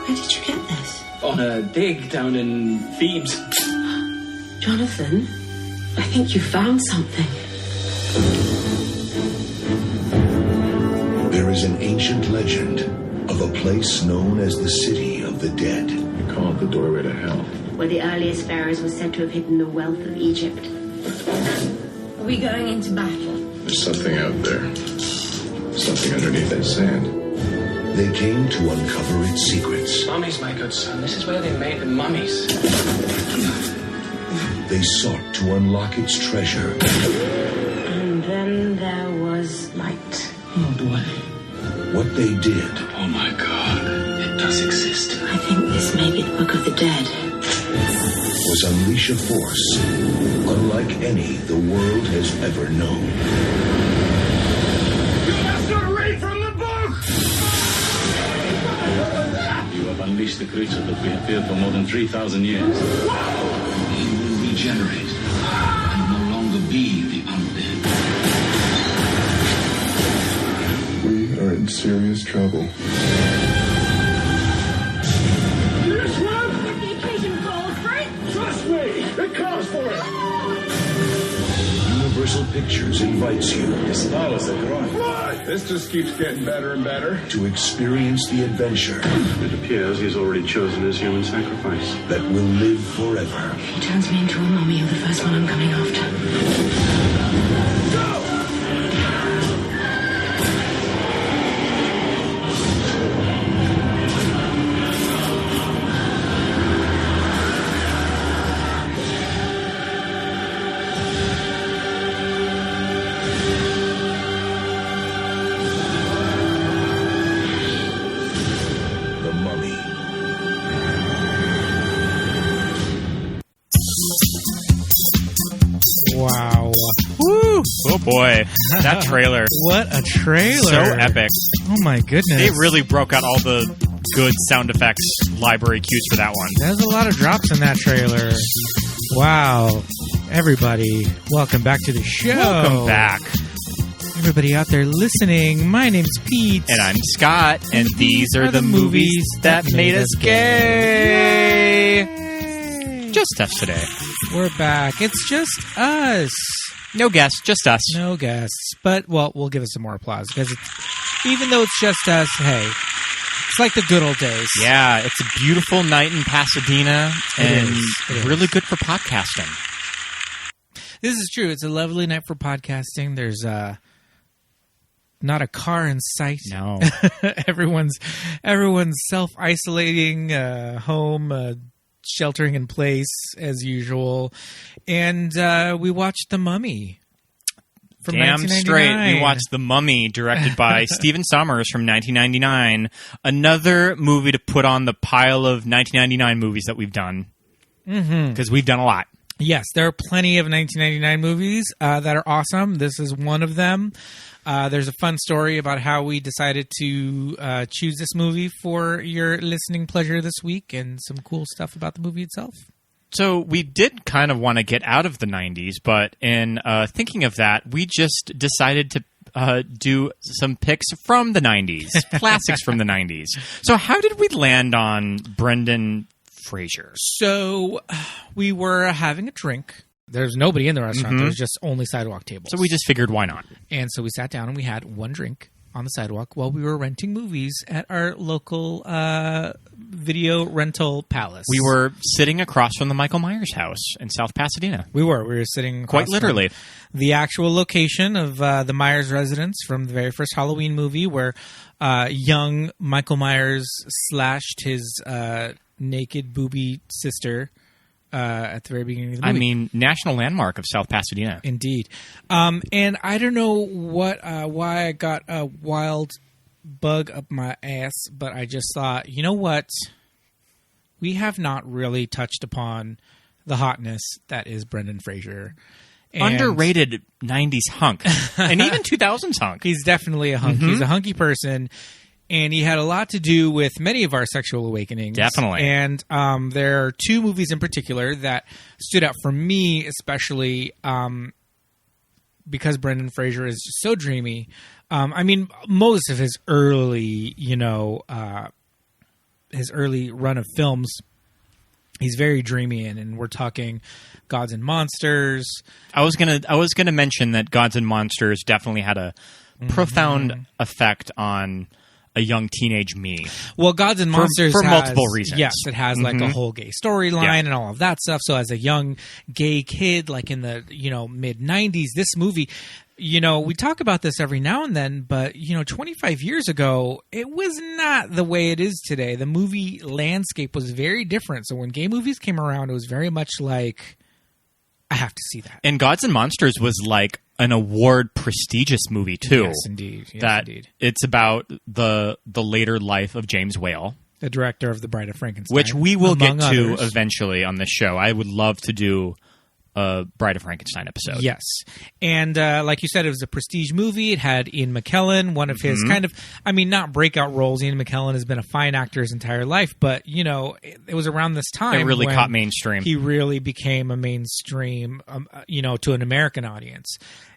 Where did you get this? On a dig down in Thebes. Jonathan, I think you found something. There is an ancient legend of a place known as the City of the Dead. You call it the doorway to hell. Where the earliest pharaohs were said to have hidden the wealth of Egypt. Are we going into battle? There's something out there. Something underneath that sand. They came to uncover its secrets. Mummies, my good son. This is where they made the mummies. They sought to unlock its treasure. And then there was light. Oh, boy. What they did Oh, my God. It does exist. I think this may be the Book of the Dead. was unleash a force unlike any the world has ever known. You must not read from the book! You have unleashed the creature that we have feared for more than 3,000 years. He will regenerate and no longer be the undead. We are in serious trouble. This one? The occasion calls for it. Trust me, it calls for it. Universal Pictures invites you That was a grunt. This just keeps getting better and better. to experience the adventure It appears he's already chosen his human sacrifice. that will live forever. He turns me into a mummy. You're the first one I'm coming after. The Mummy. Wow. Woo! Oh boy, that trailer. What a trailer. So epic. Oh my goodness. They really broke out all the good sound effects library cues for that one. There's a lot of drops in that trailer. Wow. Everybody, welcome back to the show. Welcome back. Everybody out there listening, my name's Pete. And I'm Scott, and these are the movies that made us gay. Yay. Just us today. We're back. It's just us. No guests, just us. No guests. But, well, we'll give it some more applause because even though it's just us, hey, it's like the good old days. Yeah, it's a beautiful night in Pasadena, and It is. really good for podcasting. This is true. It's a lovely night for podcasting. There's not a car in sight. No. everyone's self-isolating, home, sheltering in place as usual. And we watched The Mummy from Damn 1999. straight. We watched The Mummy, directed by Stephen Sommers from 1999. Another movie to put on the pile of 1999 movies that we've done. Because we've done a lot. Yes, there are plenty of 1999 movies that are awesome. This is one of them. There's a fun story about how we decided to choose this movie for your listening pleasure this week, and some cool stuff about the movie itself. So we did kind of want to get out of the 90s, but in thinking of that, we just decided to do some picks from the 90s, classics from the 90s. So how did we land on Brendan Fraser? So we were having a drink. There's nobody in the restaurant. There's just only sidewalk tables. So we just figured, why not? And so we sat down and we had one drink on the sidewalk while we were renting movies at our local video rental palace. We were sitting across from the Michael Myers house in South Pasadena. We were sitting across Quite literally. from the actual location of the Myers residence from the very first Halloween movie, where young Michael Myers slashed his naked booby sister at the very beginning of the movie. I mean, national landmark of South Pasadena. Indeed. And I don't know why I got a wild bug up my ass, but I just thought, you know what? We have not really touched upon the hotness that is Brendan Fraser. And Underrated 90s hunk. And even 2000s hunk. He's definitely a hunk. He's a hunky person. And he had a lot to do with many of our sexual awakenings. Definitely. And there are two movies in particular that stood out for me, especially because Brendan Fraser is just so dreamy. I mean, most of his early, his early run of films, he's very dreamy in, and we're talking Gods and Monsters. I was gonna mention that Gods and Monsters definitely had a profound effect on a young teenage me. Well, Gods and Monsters for has, multiple reasons. Yes, it has like a whole gay storyline and all of that stuff. So as a young gay kid, like in the mid 90s, this movie, we talk about this every now and then, but 25 years ago, it was not the way it is today. The movie landscape was very different. So when gay movies came around, it was very much like, I have to see that. And Gods and Monsters was like an award prestigious movie too. Yes, indeed. Indeed. It's about the later life of James Whale, the director of The Bride of Frankenstein, which we will get to others. eventually on this show. I would love to do a Bride of Frankenstein episode. Yes. And like you said, it was a prestige movie. It had Ian McKellen, one of his kind of, not breakout roles. Ian McKellen has been a fine actor his entire life, but, it was around this time. It really when caught mainstream. He really became a mainstream, to an American audience.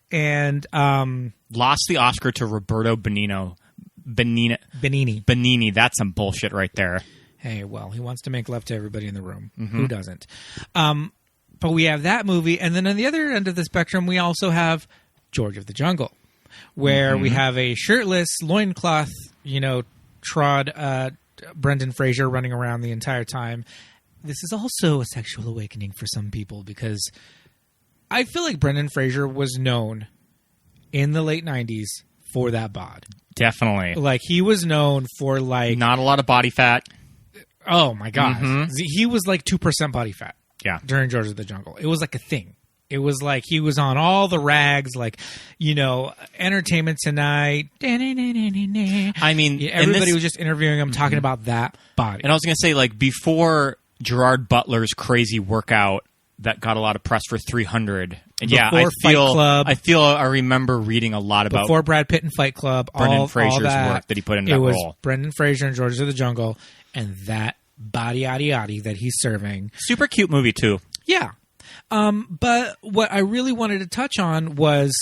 And lost the Oscar to Roberto Benigni. That's some bullshit right there. Hey, well, he wants to make love to everybody in the room. Who doesn't? But we have that movie, and then on the other end of the spectrum, we also have George of the Jungle, where we have a shirtless, loincloth, trod Brendan Fraser running around the entire time. This is also a sexual awakening for some people, because I feel like Brendan Fraser was known in the late 90s for that bod. Definitely. Like, he was known for, like... Not a lot of body fat. Oh, my God. He was like 2% body fat. Yeah. During George of the Jungle. It was like a thing. It was like he was on all the rags, like, Entertainment Tonight. I mean, everybody was just interviewing him, talking about that body. And I was going to say, like, before Gerard Butler's crazy workout that got a lot of press for 300. And before Fight Club. I remember reading a lot about before Brad Pitt and Fight Club. Brendan Fraser's work that he put in that role. It was Brendan Fraser and George of the Jungle, and that body that he's serving. Super cute movie too. Yeah. But what I really wanted to touch on was,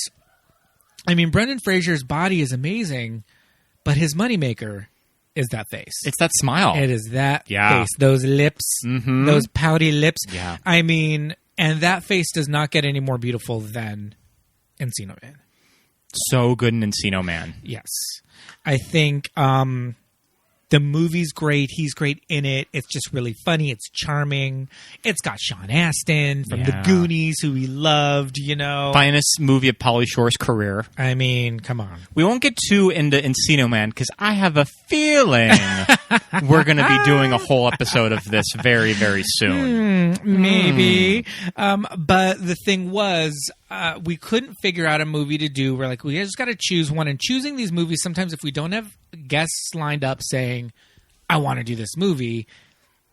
Brendan Fraser's body is amazing, but his moneymaker is that face. It's that smile. It is that face. Those lips, those pouty lips. Yeah. And that face does not get any more beautiful than Encino Man. So good in Encino Man. Yes. I think the movie's great. He's great in it. It's just really funny. It's charming. It's got Sean Astin from The Goonies, who we loved, Finest movie of Pauly Shore's career. Come on. We won't get too into Encino Man because I have a feeling we're going to be doing a whole episode of this very, very soon. Maybe. But the thing was, we couldn't figure out a movie to do. We're like, we just got to choose one. And choosing these movies, sometimes if we don't have guests lined up saying, I want to do this movie,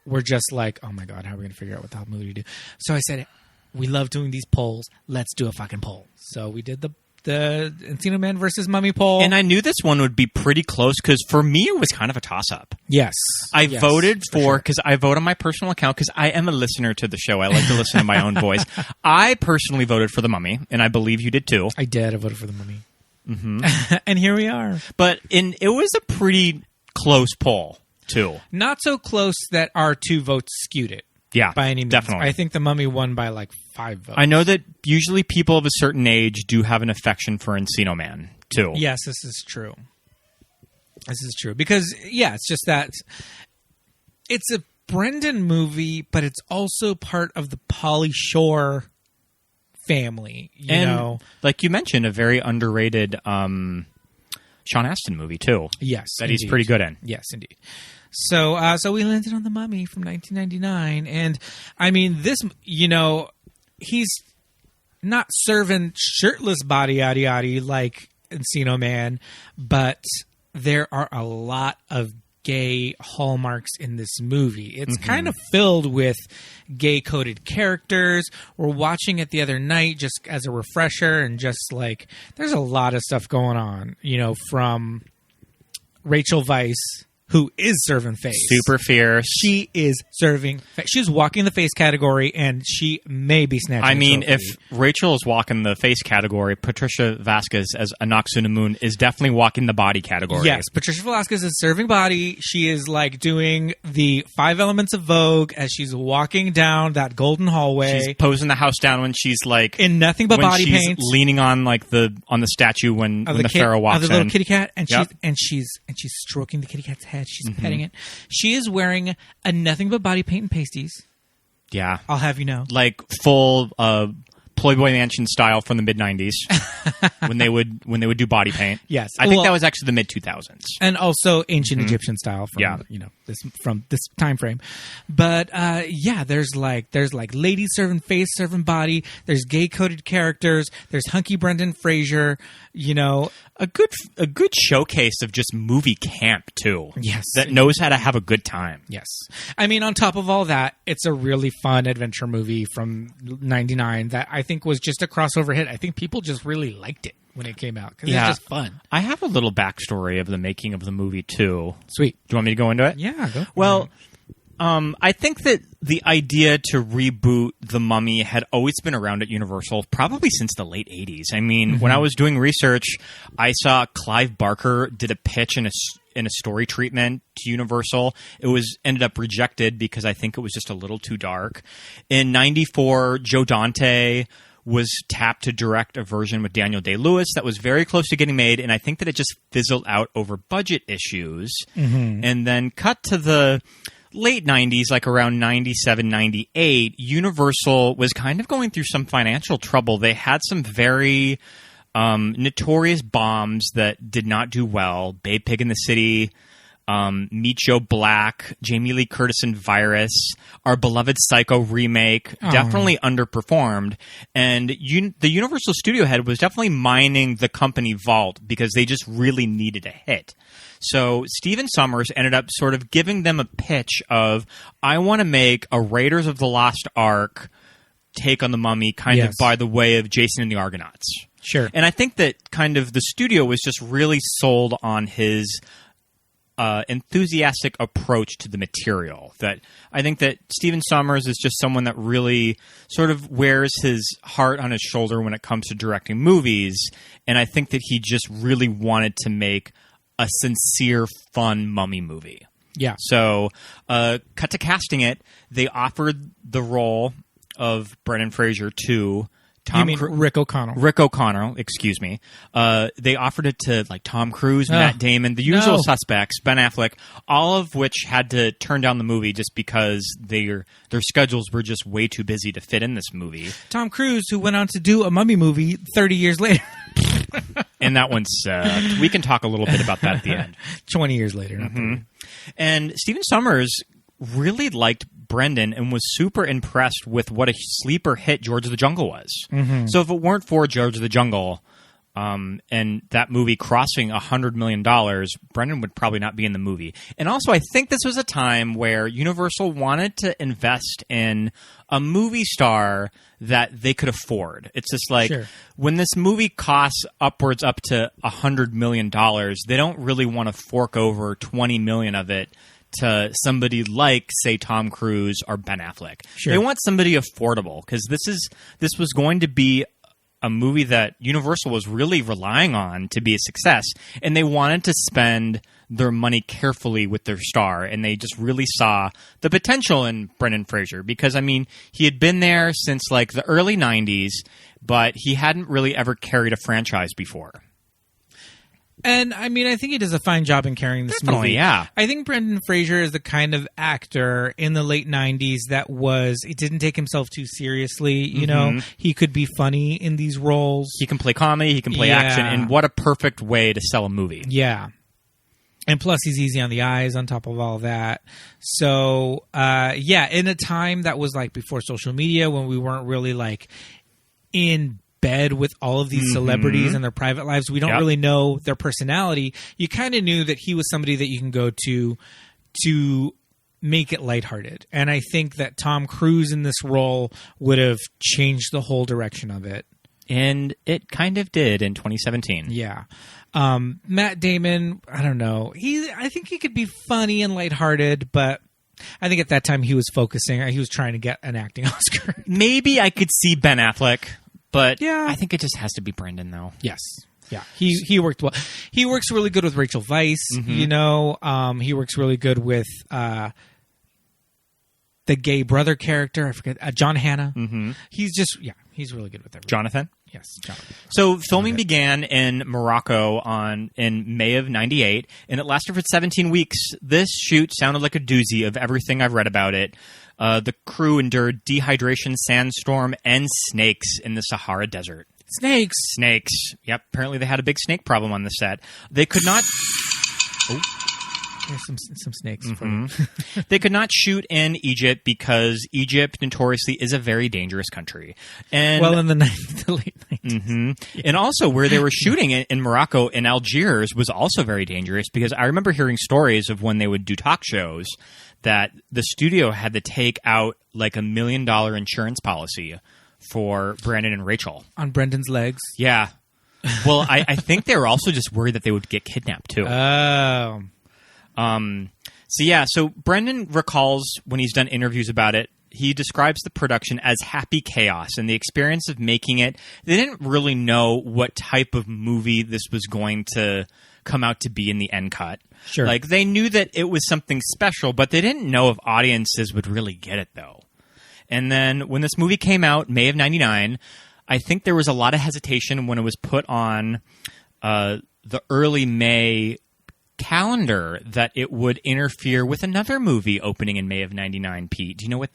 we're just like, oh my God, how are we going to figure out what the hell movie to do? So I said, we love doing these polls. Let's do a fucking poll. So we did the Encino Man versus Mummy poll. And I knew this one would be pretty close because for me, it was kind of a toss-up. Yes. I voted because I vote on my personal account because I am a listener to the show. I like to listen to my own voice. I personally voted for The Mummy, and I believe you did too. I did. I voted for The Mummy. And here we are. But it was a pretty close poll, too. Not so close that our two votes skewed it. Yeah, by any means. Definitely. I think The Mummy won by like 5 votes. I know that usually people of a certain age do have an affection for Encino Man, too. Yes, this is true. This is true. Because, it's just that it's a Brendan movie, but it's also part of the Pauly Shore family, you know. Like you mentioned, a very underrated Sean Astin movie, too. Yes, that he's pretty good in. Yes, indeed. So we landed on The Mummy from 1999, and this, he's not serving shirtless body like Encino Man, but there are a lot of gay hallmarks in this movie. It's kind of filled with gay-coded characters. We're watching it the other night just as a refresher, and just there's a lot of stuff going on, from Rachel Weisz who is serving face. Super fierce. She is serving face. She's walking the face category, and she may be snatching. I mean, a trophy. if Rachel is walking the face category, Patricia Velasquez as Anaxuna Moon is definitely walking the body category. Yes, Patricia Velasquez is serving body. She is like doing the 5 elements of Vogue as she's walking down that golden hallway. She's posing the house down when she's like in nothing but body paint, leaning on like the statue when the pharaoh walks in. Of the little kitty cat, and she's stroking the kitty cat's head. She's petting it. She is wearing a nothing but body paint and pasties. Yeah, I'll have you know, like full Playboy Mansion style from the mid-90s when they would do body paint. Yes, I think that was actually the mid-2000s, and also ancient Egyptian style from this time frame. But there's like ladies serving face, serving body. There's gay coded characters. There's hunky Brendan Fraser. A good showcase of just movie camp too. Yes, that knows how to have a good time. Yes, I mean, on top of all that, it's a really fun adventure movie from '99 that I think was just a crossover hit. I think people just really liked it when it came out because it's just fun. I have a little backstory of the making of the movie too. Sweet. Do you want me to go into it? Yeah. Go. Well, I think that the idea to reboot The Mummy had always been around at Universal, probably since the late 80s. I mean, when I was doing research, I saw Clive Barker did a pitch in a story treatment to Universal. It ended up rejected because I think it was just a little too dark. In 94, Joe Dante was tapped to direct a version with Daniel Day-Lewis that was very close to getting made, and I think that it just fizzled out over budget issues. And then cut to the late 90s, like around 97, 98, Universal was kind of going through some financial trouble. They had some very notorious bombs that did not do well. Babe Pig in the City, Meet Joe Black, Jamie Lee Curtis and Virus, our beloved Psycho remake, definitely underperformed. And the Universal studio head was definitely mining the company vault because they just really needed a hit. So Stephen Sommers ended up sort of giving them a pitch of, I want to make a Raiders of the Lost Ark take on the Mummy kind of by the way of Jason and the Argonauts. Sure. And I think that kind of the studio was just really sold on his enthusiastic approach to the material. That I think that Stephen Sommers is just someone that really sort of wears his heart on his shoulder when it comes to directing movies. And I think that he just really wanted to make a sincere, fun mummy movie. Yeah. So, cut to casting it, they offered the role of Brendan Fraser to Rick O'Connell. Rick O'Connell, excuse me. They offered it to like Tom Cruise, Matt Damon, the usual suspects, Ben Affleck, all of which had to turn down the movie just because their schedules were just way too busy to fit in this movie. Tom Cruise, who went on to do a mummy movie 30 years later. And that one sucked. We can talk a little bit about that at the end. 20 years later. And Stephen Sommers really liked Brendan and was super impressed with what a sleeper hit George of the Jungle was. So if it weren't for George of the Jungle and that movie crossing $100 million, Brendan would probably not be in the movie. And also, I think this was a time where Universal wanted to invest in a movie star that they could afford. It's just like when this movie costs upwards up to $100 million, they don't really want to fork over $20 million of it to somebody like, say, Tom Cruise or Ben Affleck. They want somebody affordable because this was going to be a movie that Universal was really relying on to be a success, and they wanted to spend their money carefully with their star, and they just really saw the potential in Brendan Fraser because, I mean, he had been there since like the early 90s, but he hadn't really ever carried a franchise before. And, I mean, I think he does a fine job in carrying this movie. Yeah. I think Brendan Fraser is the kind of actor in the late 90s that he didn't take himself too seriously, you know? He could be funny in these roles. He can play comedy, he can play action, and what a perfect way to sell a movie. Yeah. And plus, he's easy on the eyes on top of all that. So, in a time that was like before social media, when we weren't really like in bed with all of these celebrities and their private lives, we don't really know their personality. You kind of knew that he was somebody that you can go to make it lighthearted. And I think that Tom Cruise in this role would have changed the whole direction of it. And it kind of did in 2017. Yeah. Matt Damon, I don't know. I think he could be funny and lighthearted, but I think at that time he was trying to get an acting Oscar. Maybe I could see Ben Affleck, but yeah. I think it just has to be Brendan, though. Yes. Yeah. He worked well. He works really good with Rachel Weisz, you know. He works really good with the gay brother character. I forget. John Hannah. Mm-hmm. He's really good with everything. Jonathan? Yes, Jonathan. So filming began in Morocco in May of 98, and it lasted for 17 weeks. This shoot sounded like a doozy of everything I've read about it. The crew endured dehydration, sandstorm, and snakes in the Sahara Desert. Snakes. Yep. Apparently they had a big snake problem on the set. They could not... Oh. There's some snakes for you. They could not shoot in Egypt because Egypt notoriously is a very dangerous country. And in the late 90s. Mm-hmm. Yeah. And also where they were shooting it in Morocco and Algiers was also very dangerous because I remember hearing stories of when they would do talk shows that the studio had to take out like $1 million insurance policy for Brandon and Rachel. On Brendan's legs? Yeah. Well, I think they were also just worried that they would get kidnapped too. Oh. So Brendan recalls when he's done interviews about it, he describes the production as happy chaos and the experience of making it. They didn't really know what type of movie this was going to come out to be in the end cut. Sure. Like they knew that it was something special, but they didn't know if audiences would really get it though. And then when this movie came out, May of 99, I think there was a lot of hesitation when it was put on the early May calendar that it would interfere with another movie opening in May of 99. Pete, do you know what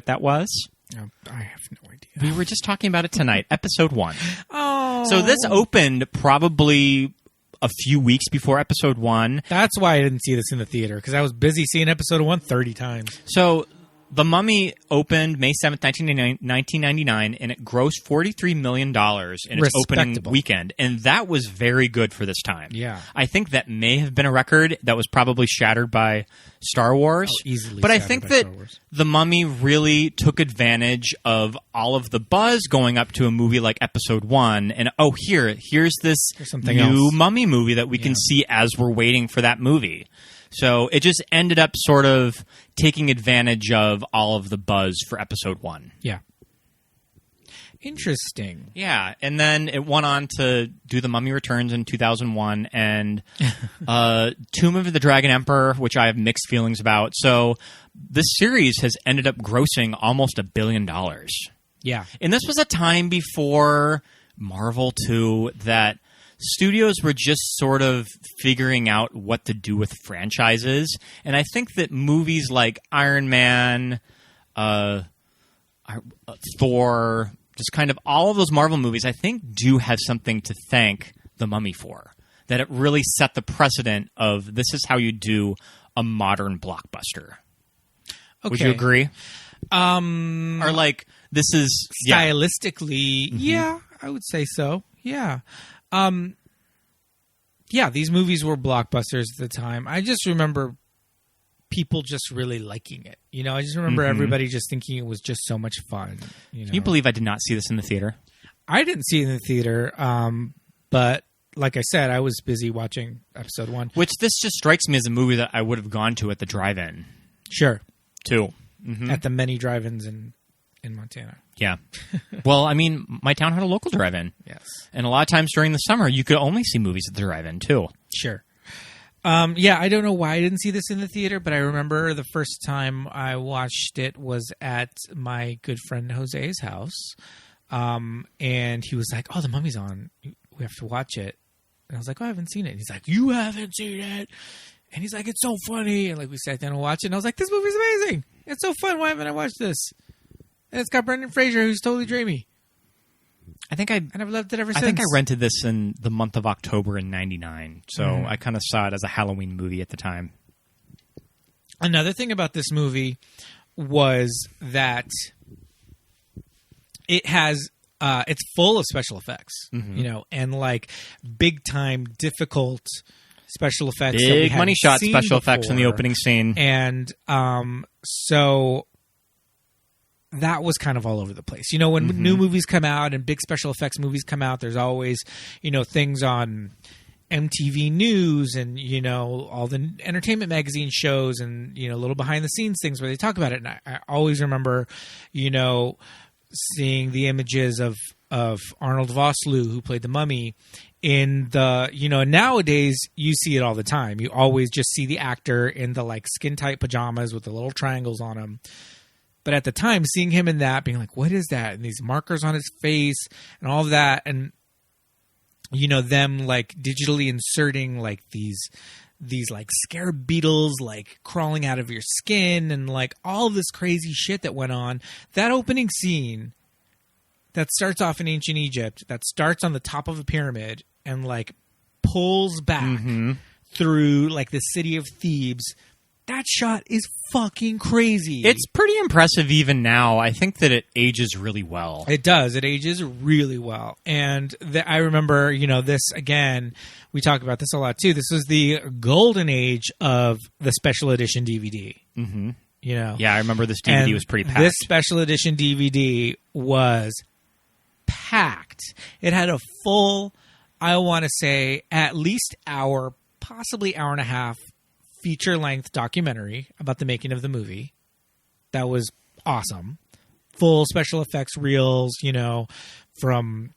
that was? I have no idea. We were just talking about it tonight. Episode 1. Oh. So this opened probably a few weeks before episode 1. That's why I didn't see this in the theater, because I was busy seeing episode 1 30 times. So The Mummy opened May 7th, 1999, and it grossed $43 million in its opening weekend. And that was very good for this time. Yeah. I think that may have been a record that was probably shattered by Star Wars. Easily. But I think that The Mummy really took advantage of all of the buzz going up to a movie like Episode 1. And, here's this new Mummy movie that we can see as we're waiting for that movie. So it just ended up sort of taking advantage of all of the buzz for Episode 1. Yeah. Interesting. Yeah, and then it went on to do The Mummy Returns in 2001 and Tomb of the Dragon Emperor, which I have mixed feelings about. So this series has ended up grossing almost $1 billion. Yeah. And this was a time before Marvel, too, that studios were just sort of figuring out what to do with franchises. And I think that movies like Iron Man, Thor, just kind of all of those Marvel movies, I think do have something to thank The Mummy for. That it really set the precedent of this is how you do a modern blockbuster. Okay. Would you agree? Or like, this is... Stylistically, yeah, I would say so. Yeah. These movies were blockbusters at the time. I just remember people just really liking it. You know, I just remember everybody just thinking it was just so much fun. You know? Can you believe I did not see this in the theater? I didn't see it in the theater, but like I said, I was busy watching Episode 1. Which this just strikes me as a movie that I would have gone to at the drive-in. Sure. Too. At the many drive-ins in Montana. Yeah. Well, I mean, my town had a local drive-in. Yes. And a lot of times during the summer, you could only see movies at the drive-in, too. Sure. I don't know why I didn't see this in the theater, but I remember the first time I watched it was at my good friend Jose's house. And he was like, "Oh, The Mummy's on. We have to watch it." And I was like, "Oh, I haven't seen it." And he's like, "You haven't seen it?" And he's like, "It's so funny." And like we sat down and watched it. And I was like, "This movie's amazing. It's so fun. Why haven't I watched this?" And it's got Brendan Fraser, who's totally dreamy. And I've loved it ever since. I think I rented this in the month of October in 99. So I kind of saw it as a Halloween movie at the time. Another thing about this movie was that it has it's full of special effects, you know, and like big time difficult special effects. Big money shot special effects in the opening scene. And so that was kind of all over the place. You know, when new movies come out and big special effects movies come out, there's always, you know, things on MTV News and, you know, all the entertainment magazine shows and, you know, little behind the scenes things where they talk about it. And I always remember, you know, seeing the images of Arnold Vosloo, who played the Mummy, in the, you know, nowadays you see it all the time. You always just see the actor in the like skin tight pajamas with the little triangles on them. But at the time, seeing him in that, being like, what is that? And these markers on his face and all of that. And, you know, them like digitally inserting like these like scarab beetles like crawling out of your skin and like all of this crazy shit that went on. That opening scene that starts off in ancient Egypt, that starts on the top of a pyramid and like pulls back through like the city of Thebes. That shot is fucking crazy. It's pretty impressive even now. I think that it ages really well. It does. It ages really well. And I remember, you know, this, again, we talk about this a lot too. This was the golden age of the special edition DVD. Mm-hmm. You know? Yeah, I remember this DVD was pretty packed. This special edition DVD was packed. It had a full, I want to say, at least hour, possibly hour and a half, feature-length documentary about the making of the movie. That was awesome. Full special effects reels, you know, from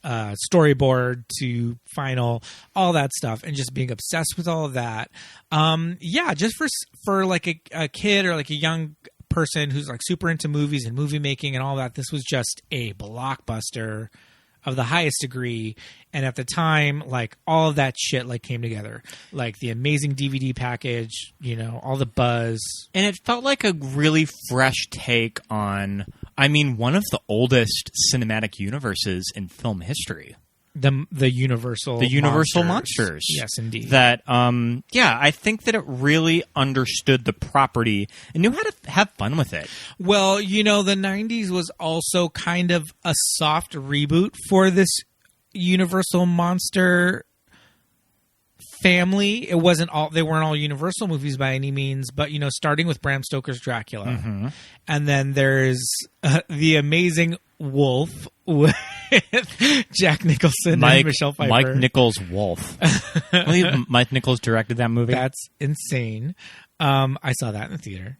storyboard to final, all that stuff, and just being obsessed with all of that. Yeah, just for like a kid or like a young person who's like super into movies and movie making and all that, this was just a blockbuster of the highest degree. And at the time, like all of that shit like came together, like the amazing DVD package, you know, all the buzz. And it felt like a really fresh take on, I mean, one of the oldest cinematic universes in film history. The Universal Monsters. Yes, indeed. That, yeah, I think that it really understood the property and knew how to have fun with it. Well, you know, the 90s was also kind of a soft reboot for this Universal Monster family. It wasn't all, they weren't all Universal movies by any means, but, you know, starting with Bram Stoker's Dracula. Mm-hmm. And then there's the amazing Wolf with Jack Nicholson and Michelle Pfeiffer. Mike Nichols' Wolf. I believe Mike Nichols directed that movie. That's insane. I saw that in the theater.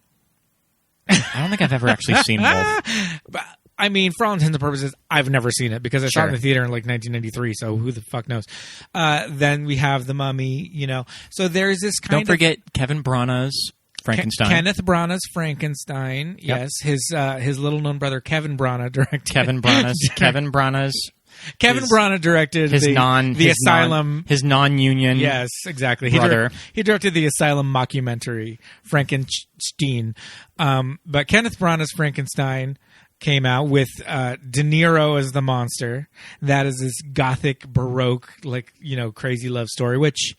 I don't think I've ever actually seen Wolf. But, I mean, for all intents and purposes, I've never seen it because I saw it in the theater in like 1993, so who the fuck knows? Then we have The Mummy, you know. So there's this kind Don't forget Kevin Branagh's Frankenstein. Kenneth Branagh's Frankenstein. Yep. Yes, his little known brother Kevin Branagh directed. Kevin Branagh directed the Asylum, his non-union. Yes, exactly. Brother. He directed the Asylum mockumentary Frankenstein. But Kenneth Branagh's Frankenstein came out with De Niro as the monster. That is this gothic, baroque, like, you know, crazy love story, which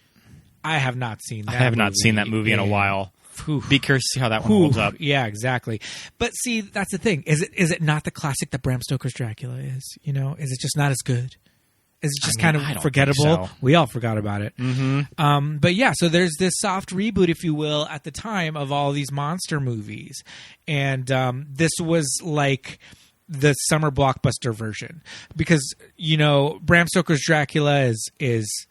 I have not seen. I have not seen that movie in a while. Oof. Be curious to see how that one holds up. Yeah, exactly. But see, that's the thing. Is it not the classic that Bram Stoker's Dracula is? You know, is it just not as good? Is it just kind of forgettable? So. We all forgot about it. Mm-hmm. But yeah, so there's this soft reboot, if you will, at the time of all these monster movies. And this was like the summer blockbuster version. Because, you know, Bram Stoker's Dracula is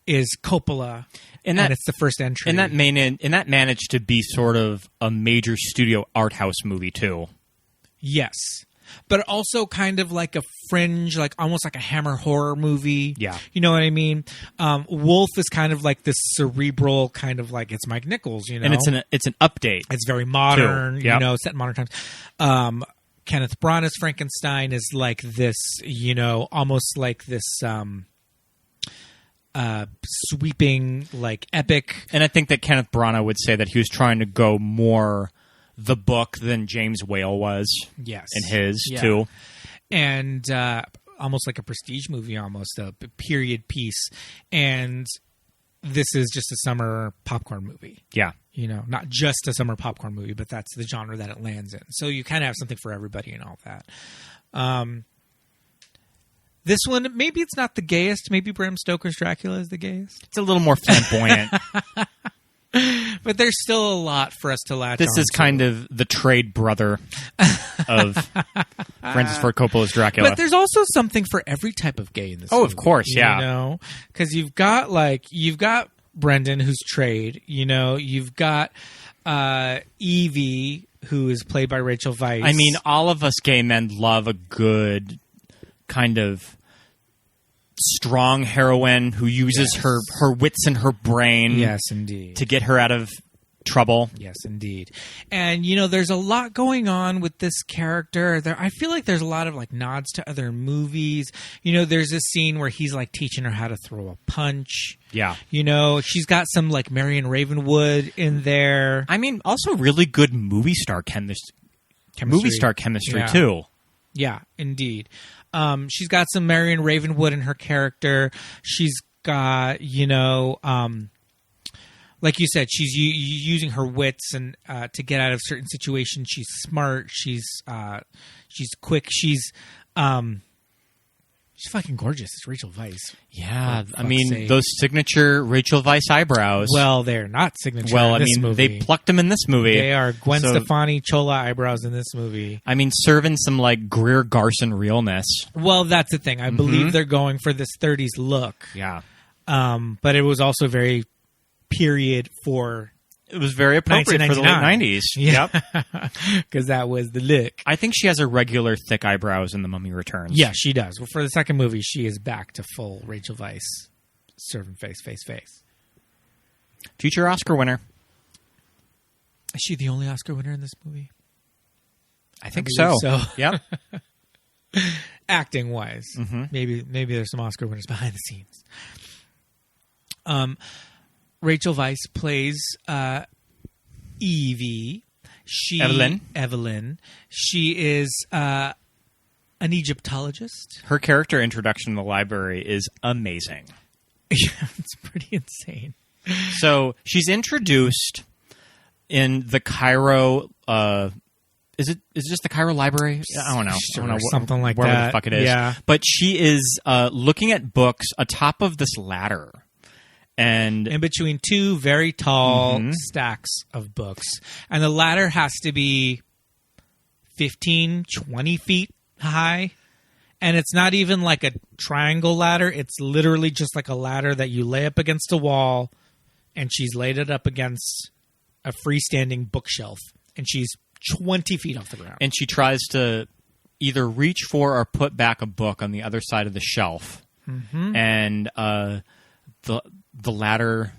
Coppola. And it's the first entry. And that managed to be sort of a major studio art house movie, too. Yes. But also kind of like a fringe, like almost like a Hammer horror movie. Yeah. You know what I mean? Wolf is kind of like this cerebral kind of like, it's Mike Nichols, you know? And it's an update. It's very modern, yep. You know, set in modern times. Kenneth Branagh's Frankenstein is like this, you know, almost like this sweeping, like epic. And I think that Kenneth Branagh would say that he was trying to go more the book than James Whale was. Yes. In his, too. And almost like a prestige movie, almost a period piece. And this is just a summer popcorn movie. Yeah. You know, not just a summer popcorn movie, but that's the genre that it lands in. So you kind of have something for everybody and all that. This one, maybe it's not the gayest. Maybe Bram Stoker's Dracula is the gayest. It's a little more flamboyant. But there's still a lot for us to latch on. This is kind of the trade brother of Francis Ford Coppola's Dracula. But there's also something for every type of gay in this. Oh, movie, of course, yeah. You know, because you've got Brendan, who's Trade. You know, you've got Evie, who is played by Rachel Weisz. I mean, all of us gay men love a good kind of strong heroine who uses her wits and her brain. Yes, indeed. To get her out of trouble. Yes, indeed. And, you know, there's a lot going on with this character. I feel like there's a lot of, like, nods to other movies. You know, there's this scene where he's, like, teaching her how to throw a punch. Yeah. You know, she's got some, like, Marion Ravenwood in there. I mean, also really good movie star chemistry. Movie star chemistry, yeah. too. Yeah, indeed. She's got some Marion Ravenwood in her character. She's got, you know, like you said, she's using her wits and to get out of certain situations. She's smart. She's quick. She's fucking gorgeous. It's Rachel Weisz. Yeah, I mean, those signature Rachel Weisz eyebrows. Well, they're not signature. Well, in this movie. They plucked them in this movie. They are Gwen Stefani Chola eyebrows in this movie. I mean, serving some like Greer Garson realness. Well, that's the thing. I believe they're going for this 30s look. Yeah. But it was also very period for. It was very appropriate for the late 90s. Yeah. Because that was the look. I think she has her regular thick eyebrows in The Mummy Returns. Yeah, she does. Well, for the second movie, she is back to full Rachel Weisz, serving face. Future Oscar winner. Is she the only Oscar winner in this movie? I think so. Yep. Acting wise, maybe there's some Oscar winners behind the scenes. Rachel Weisz plays Evie. Evelyn. She is an Egyptologist. Her character introduction in the library is amazing. Yeah, it's pretty insane. So she's introduced in the Cairo. Is it just the Cairo Library? I don't know. Sure, I don't know something like wherever that. the fuck it is. Yeah. But she is looking at books atop of this ladder. And in between two very tall stacks of books. And the ladder has to be 15, 20 feet high. And it's not even like a triangle ladder. It's literally just like a ladder that you lay up against a wall. And she's laid it up against a freestanding bookshelf. And she's 20 feet off the ground. And she tries to either reach for or put back a book on the other side of the shelf. And the ladder,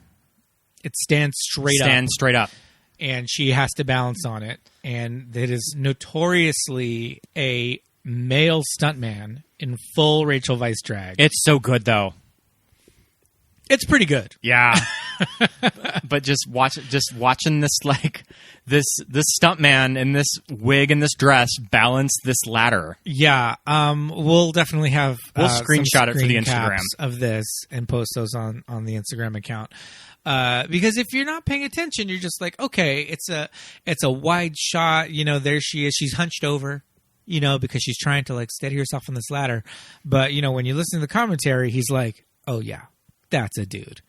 it stands straight up, and she has to balance on it. And it is notoriously a male stuntman in full Rachel Weisz drag. It's so good, though. It's pretty good. Yeah. But just watching this like this stuntman in this wig and this dress balance this ladder. Yeah. We'll definitely have screenshot it for the Instagram of this and post those on the Instagram account. Because if you're not paying attention, you're just like, okay, it's a wide shot. You know, there she is. She's hunched over. You know, because she's trying to like steady herself on this ladder. But you know, when you listen to the commentary, he's like, oh yeah. That's a dude.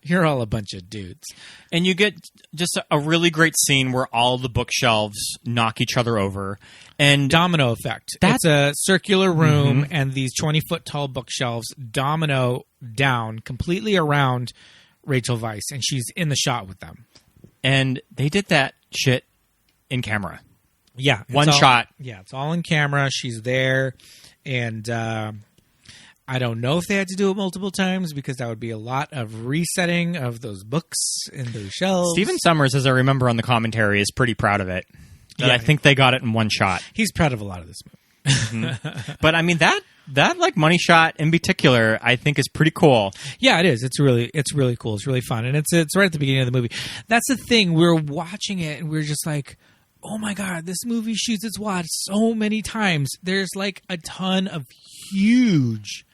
You're all a bunch of dudes. And you get just a really great scene where all the bookshelves knock each other over. And domino effect. It's a circular room, and these 20-foot tall bookshelves domino down completely around Rachel Weisz, and she's in the shot with them. And they did that shit in camera. Yeah. One shot. Yeah, it's all in camera. She's there, and I don't know if they had to do it multiple times because that would be a lot of resetting of those books and those shelves. Stephen Summers, as I remember on the commentary, is pretty proud of it. Yeah, I think they got it in one shot. He's proud of a lot of this movie. But I mean that like money shot in particular, I think is pretty cool. Yeah, it is. It's really cool. It's really fun, and it's right at the beginning of the movie. That's the thing. We're watching it, and we're just like, oh my god, this movie shoots its wad so many times. There's like a ton of huge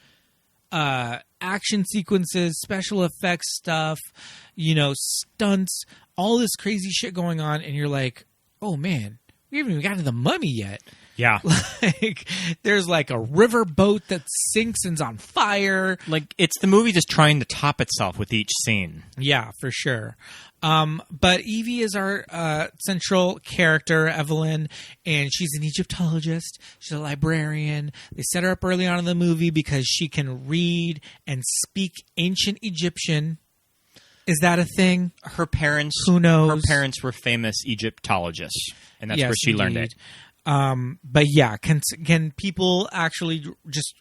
action sequences, special effects stuff, you know, stunts, all this crazy shit going on, and you're like, oh man, we haven't even gotten to the mummy yet. Yeah. Like, there's like a river boat that sinks and's on fire. Like, it's the movie just trying to top itself with each scene. Yeah, for sure. But Evie is our central character, Evelyn, and she's an Egyptologist. She's a librarian. They set her up early on in the movie because she can read and speak ancient Egyptian. Is that a thing? Her parents, who knows? Her parents were famous Egyptologists, and that's where she learned it. But yeah, can people actually just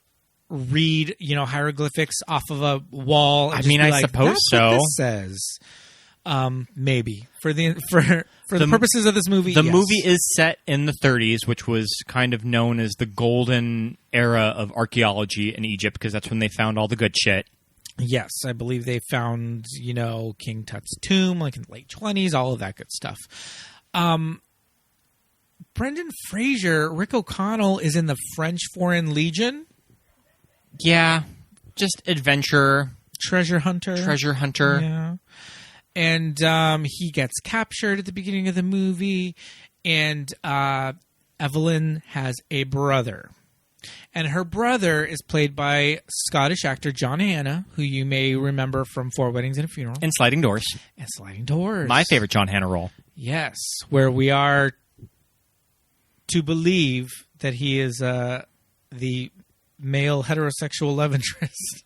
read, hieroglyphics off of a wall? I mean, I suppose so. What this says. Maybe for the purposes of this movie. The yes. movie is set in the 30s, which was kind of known as the golden era of archaeology in Egypt, because that's when they found all the good shit. Yes, I believe they found, King Tut's tomb, like in the late 20s, all of that good stuff. Brendan Fraser, Rick O'Connell is in the French Foreign Legion. Yeah, just adventurer. Treasure hunter. Yeah. And he gets captured at the beginning of the movie, and Evelyn has a brother. And her brother is played by Scottish actor John Hannah, who you may remember from Four Weddings and a Funeral. And Sliding Doors. My favorite John Hannah role. Yes, where we are to believe that he is the male heterosexual love interest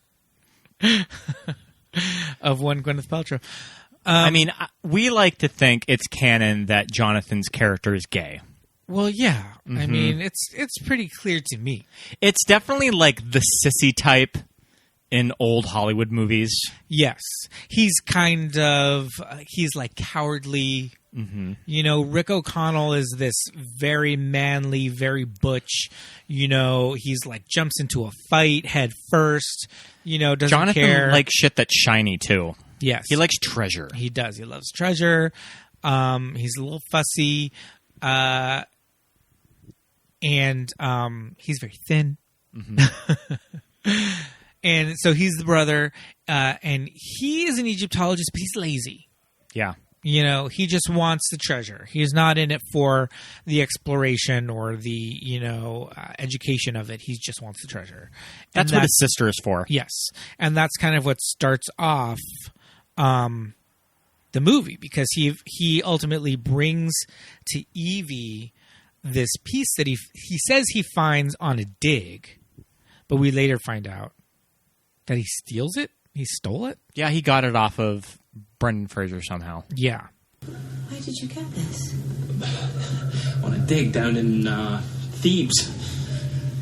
of one Gwyneth Paltrow. I mean, we like to think it's canon that Jonathan's character is gay. Well, yeah. Mm-hmm. I mean, it's pretty clear to me. It's definitely like the sissy type in old Hollywood movies. Yes. He's kind of, he's like cowardly. Mm-hmm. Rick O'Connell is this very manly, very butch. He's like jumps into a fight head first. Doesn't Jonathan care. Likes shit that's shiny too. Yes. He likes treasure. He does. He loves treasure. He's a little fussy. And he's very thin. Mm-hmm. And so he's the brother. And he is an Egyptologist, but he's lazy. Yeah. He just wants the treasure. He's not in it for the exploration or the, education of it. He just wants the treasure. That's what his sister is for. Yes. And that's kind of what starts off the movie, because he ultimately brings to Evie this piece that he says he finds on a dig, but we later find out that he steals it. He stole it. Yeah, he got it off of Brendan Fraser somehow. Yeah. Where did you get this? On a dig down in Thebes.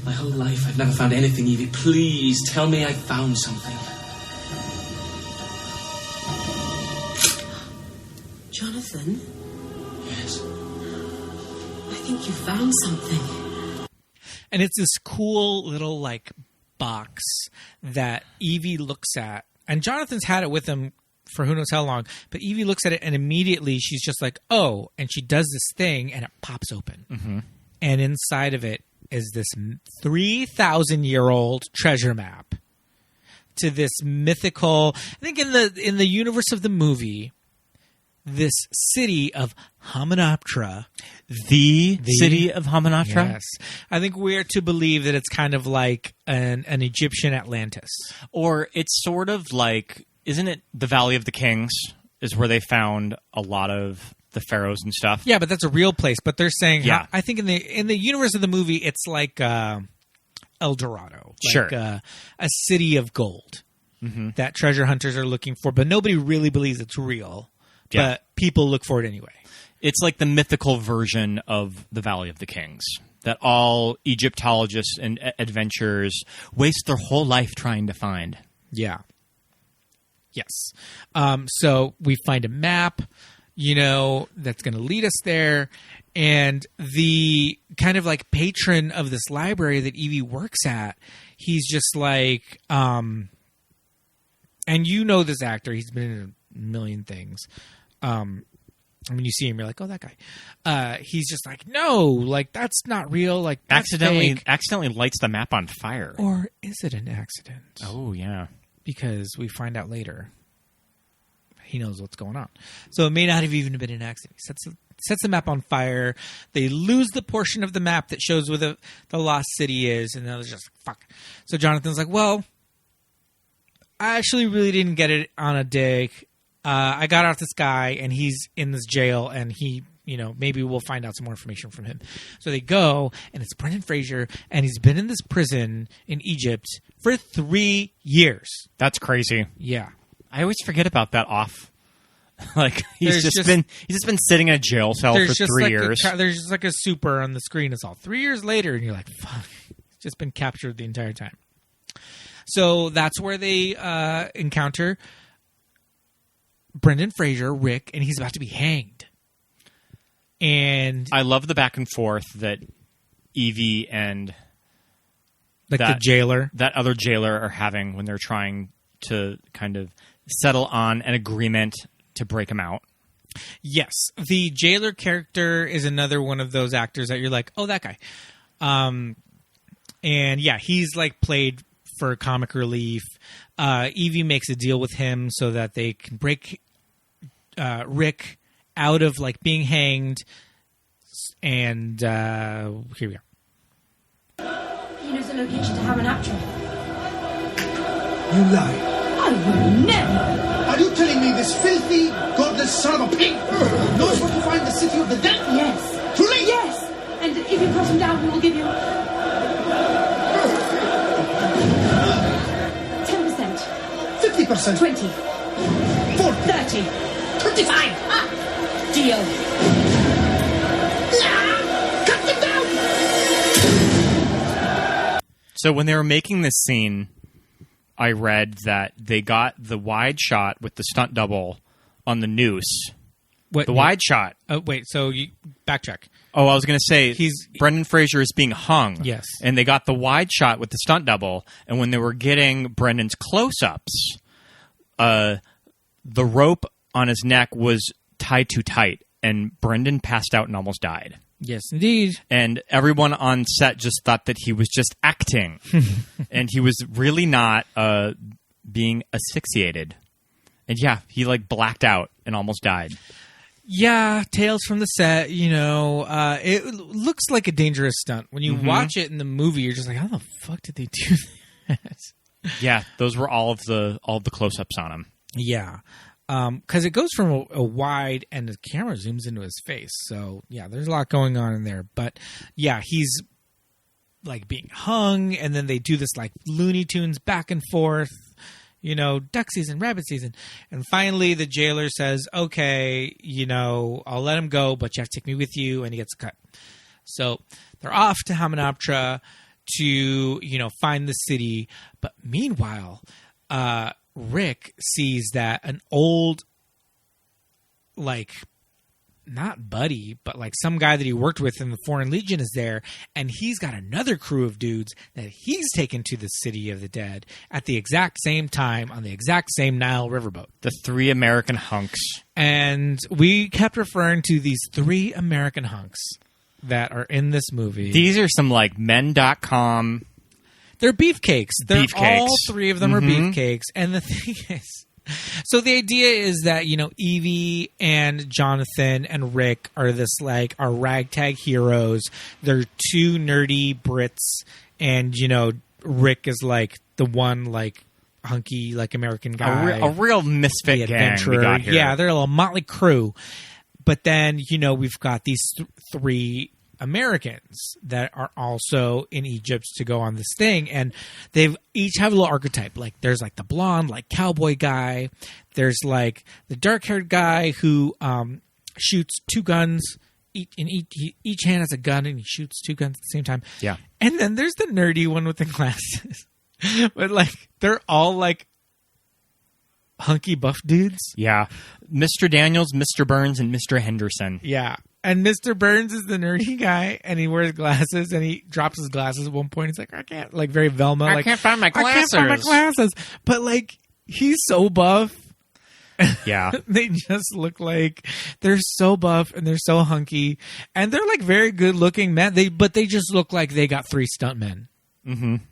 My whole life I've never found anything, Evie. Please tell me I found something. Jonathan? Yes. I think you found something. And it's this cool little like box that Evie looks at. And Jonathan's had it with him for who knows how long. But Evie looks at it and immediately she's just like, oh. And she does this thing and it pops open. Mm-hmm. And inside of it is this 3,000-year-old treasure map to this mythical, I think in the universe of the movie, this city of Hamunaptra. The city of Hamunaptra? Yes. I think we're to believe that it's kind of like an Egyptian Atlantis. Or it's sort of like, isn't it the Valley of the Kings is where they found a lot of the pharaohs and stuff? Yeah, but that's a real place. But they're saying, yeah. I think in the universe of the movie, it's like El Dorado. Like, sure. A city of gold that treasure hunters are looking for. But nobody really believes it's real. Yeah. But people look for it anyway. It's like the mythical version of the Valley of the Kings that all Egyptologists and adventurers waste their whole life trying to find. Yeah. Yes. So we find a map, that's going to lead us there. And the kind of like patron of this library that Evie works at, he's just like, and this actor, he's been in a million things. When you see him, you're like, oh, that guy. He's just like, no, like that's not real. Like that's accidentally lights the map on fire. Or is it an accident? Oh yeah, because we find out later he knows what's going on. So it may not have even been an accident. He sets the map on fire. They lose the portion of the map that shows where the lost city is, and then it's just fuck. So Jonathan's like, well, I actually really didn't get it on a dig. I got out this guy, and he's in this jail, and he, maybe we'll find out some more information from him. So they go, and it's Brendan Fraser, and he's been in this prison in Egypt for 3 years. That's crazy. Yeah. I always forget about that off. Like he's just been sitting in a jail cell for 3 years. There's just like a super on the screen. It's all 3 years later, and you're like, fuck, it's just been captured the entire time. So that's where they encounter Brendan Fraser, Rick, and he's about to be hanged. And I love the back and forth that Evie and the jailer, that other jailer, are having when they're trying to kind of settle on an agreement to break him out. Yes. The jailer character is another one of those actors that you're like, oh, that guy. And yeah, he's like played for comic relief. Evie makes a deal with him so that they can break Rick out of like being hanged. And here we go. He knows the location to have an actress. You lie. I would never. Are you telling me this filthy, godless son of a pig knows where to find the city of the dead? Yes. Truly? Yes. And if you cross him down, we will give you 10%. 50%. 20. 40. 30. 35. Ah, deal. Cut them down! So when they were making this scene, I read that they got the wide shot with the stunt double on the noose. What, the wide shot. Wait, so you backtrack. Oh, I was going to say, Brendan Fraser is being hung. Yes. And they got the wide shot with the stunt double, and when they were getting Brendan's close-ups, the rope on his neck was tied too tight, and Brendan passed out and almost died. Yes, indeed. And everyone on set just thought that he was just acting. And he was really not being asphyxiated. And yeah, he like blacked out and almost died. Yeah, tales from the set, it looks like a dangerous stunt. When you watch it in the movie, you're just like, how the fuck did they do that? Yeah, those were all of the close-ups on him. Yeah. Because it goes from a wide and the camera zooms into his face. So, yeah, there's a lot going on in there. But, yeah, he's, like, being hung, and then they do this, like, Looney Tunes back and forth, duck season, rabbit season. And finally, the jailer says, okay, I'll let him go, but you have to take me with you, and he gets cut. So they're off to Hamunaptra to, find the city. But meanwhile, Rick sees that an old, like, not buddy, but like some guy that he worked with in the Foreign Legion is there, and he's got another crew of dudes that he's taken to the city of the dead at the exact same time on the exact same Nile riverboat. The 3 American hunks. And we kept referring to these 3 American hunks that are in this movie. These are some like men.com. They're beefcakes. Beefcakes. All 3 of them are beefcakes. And the thing is, so the idea is that, Evie and Jonathan and Rick are are ragtag heroes. They're 2 nerdy Brits. And, Rick is like the one, like, hunky, like, American guy. A real misfit gang we got here. Yeah, they're a little motley crew. But then, we've got these 3 Americans that are also in Egypt to go on this thing, and they each have a little archetype. Like there's like the blonde, like cowboy guy. There's like the dark-haired guy who shoots 2 guns. Each hand has a gun, and he shoots 2 guns at the same time. Yeah. And then there's the nerdy one with the glasses. But like they're all like hunky buff dudes. Yeah. Mr. Daniels, Mr. Burns, and Mr. Henderson. Yeah. And Mr. Burns is the nerdy guy, and he wears glasses, and he drops his glasses at one point. He's like, I can't, like, very Velma. I can't find my glasses. But, like, he's so buff. Yeah. They just look like they're so buff, and they're so hunky. And they're, like, very good-looking men. But they just look like they got 3 stuntmen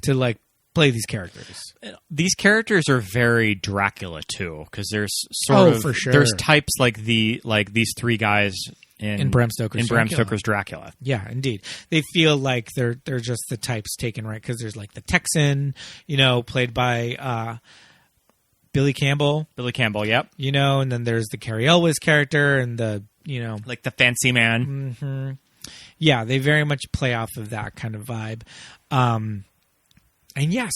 to, like, play these characters. These characters are very Dracula too, because there's sort of for sure. There's types like these three guys in Bram Stoker's Dracula. Yeah, indeed. They feel like they're just the types taken, right? Because there's like the Texan, played by Billy Campbell. Yep. And then there's the Cary Elwes character and the like the fancy man. Mm-hmm. Yeah, they very much play off of that kind of vibe. And yeah,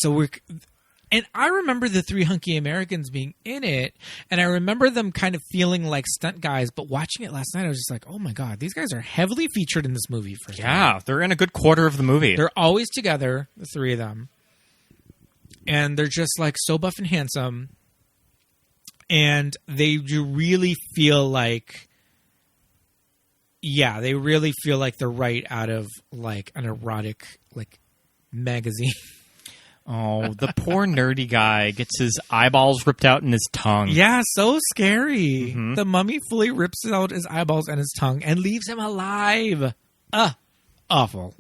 and I remember the three hunky Americans being in it, and I remember them kind of feeling like stunt guys, but watching it last night, I was just like, oh my God, these guys are heavily featured in this movie. They're in a good quarter of the movie. They're always together, the three of them. And they're just like so buff and handsome. And you really feel like, they really feel like they're right out of like an erotic like magazine. Oh, the poor nerdy guy gets his eyeballs ripped out in his tongue. Yeah, so scary. Mm-hmm. The mummy fully rips out his eyeballs and his tongue and leaves him alive. Awful.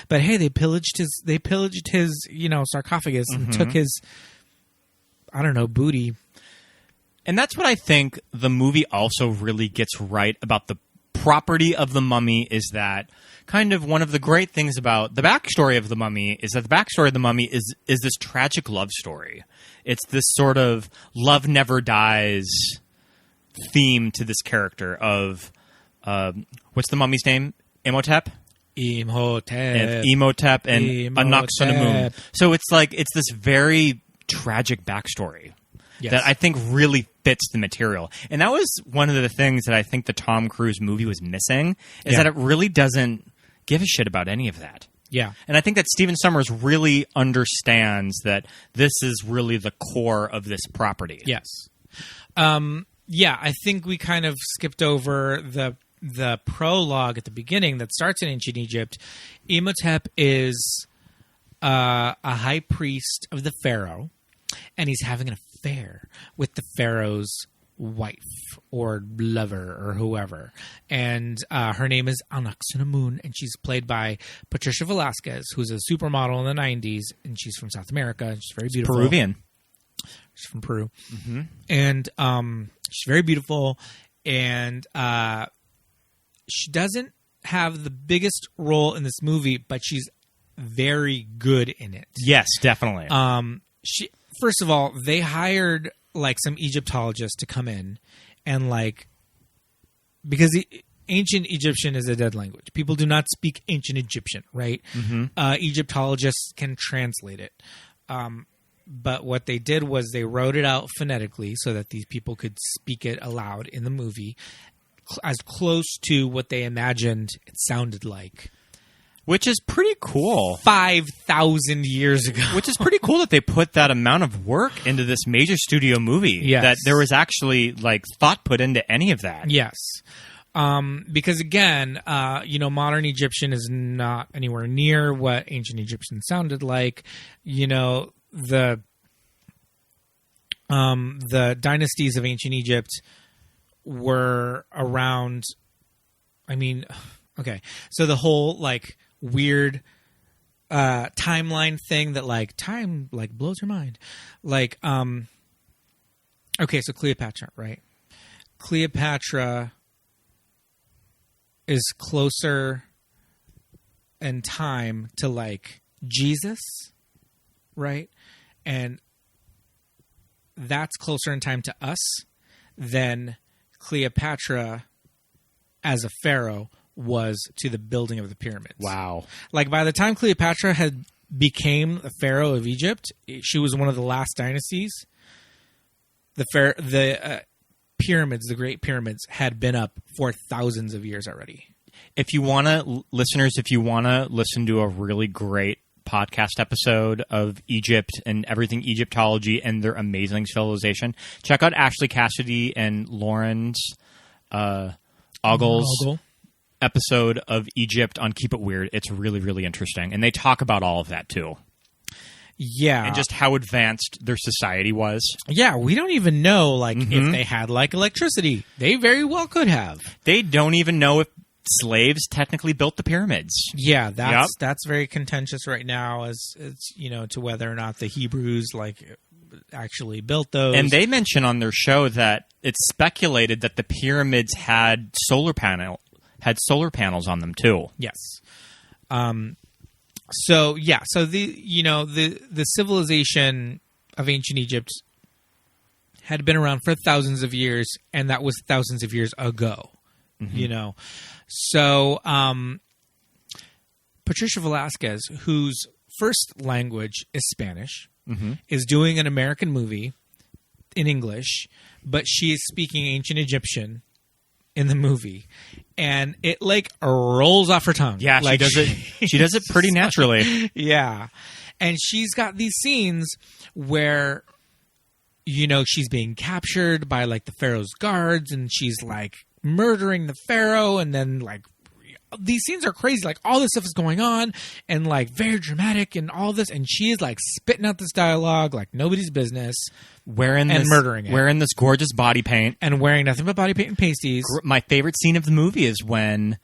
But hey, they pillaged his sarcophagus and took his, I don't know, booty. And that's what I think the movie also really gets right about the property of the mummy, is that kind of one of the great things about the backstory of the mummy is that the backstory of the mummy is this tragic love story. It's this sort of love never dies theme to this character of what's the mummy's name? Imhotep and Anaxunamun. So it's this very tragic backstory. Yes. That I think really fits the material. And that was one of the things that I think the Tom Cruise movie was missing, is that it really doesn't give a shit about any of that. Yeah. And I think that Stephen Sommers really understands that this is really the core of this property. Yes. I think we kind of skipped over the prologue at the beginning that starts in ancient Egypt. Imhotep is a high priest of the pharaoh, and he's having an affair with the pharaoh's wife or lover or whoever. And her name is Anaxunamun, and she's played by Patricia Velasquez, who's a supermodel in the 90s, and she's from South America, and she's very beautiful. Peruvian. She's from Peru. Mm-hmm. And she's very beautiful, and she doesn't have the biggest role in this movie, but she's very good in it. Yes, definitely. First of all, they hired like some Egyptologists to come in and because ancient Egyptian is a dead language. People do not speak ancient Egyptian, right? Mm-hmm. Egyptologists can translate it. But what they did was they wrote it out phonetically so that these people could speak it aloud in the movie as close to what they imagined it sounded like. Which is pretty cool. 5,000 years ago. Which is pretty cool that they put that amount of work into this major studio movie. Yes. That there was actually thought put into any of that. Yes. Because again, modern Egyptian is not anywhere near what ancient Egyptian sounded like. The dynasties of ancient Egypt were around. Okay, so the whole weird timeline thing that time blows your mind. Okay, so Cleopatra, right? Cleopatra is closer in time to Jesus, right? And that's closer in time to us than Cleopatra as a pharaoh was to the building of the pyramids. Wow. By the time Cleopatra had became a pharaoh of Egypt, she was one of the last dynasties. The pyramids, the Great Pyramids, had been up for thousands of years already. If you want to listen to a really great podcast episode of Egypt and everything Egyptology and their amazing civilization, check out Ashley Cassidy and Lauren's Ogle episode of Egypt on Keep It Weird. It's really, really interesting. And they talk about all of that too. Yeah. And just how advanced their society was. Yeah, we don't even know if they had electricity. They very well could have. They don't even know slaves technically built the pyramids. Yeah, that's very contentious right now, as to whether or not the Hebrews actually built those. And they mention on their show that it's speculated that the pyramids had solar panels on them too. Yes. So the civilization of ancient Egypt had been around for thousands of years, and that was thousands of years ago. Mm-hmm. So Patricia Velasquez, whose first language is Spanish, is doing an American movie in English, but she is speaking ancient Egyptian in the movie, and it rolls off her tongue. Yeah, she does it. She does it pretty naturally. Yeah, and she's got these scenes where she's being captured by the Pharaoh's guards, and she's murdering the Pharaoh, and then these scenes are crazy. All this stuff is going on, and very dramatic, and all this, and she is spitting out this dialogue like nobody's business, murdering it, wearing this gorgeous body paint, and wearing nothing but body paint and pasties. My favorite scene of the movie is when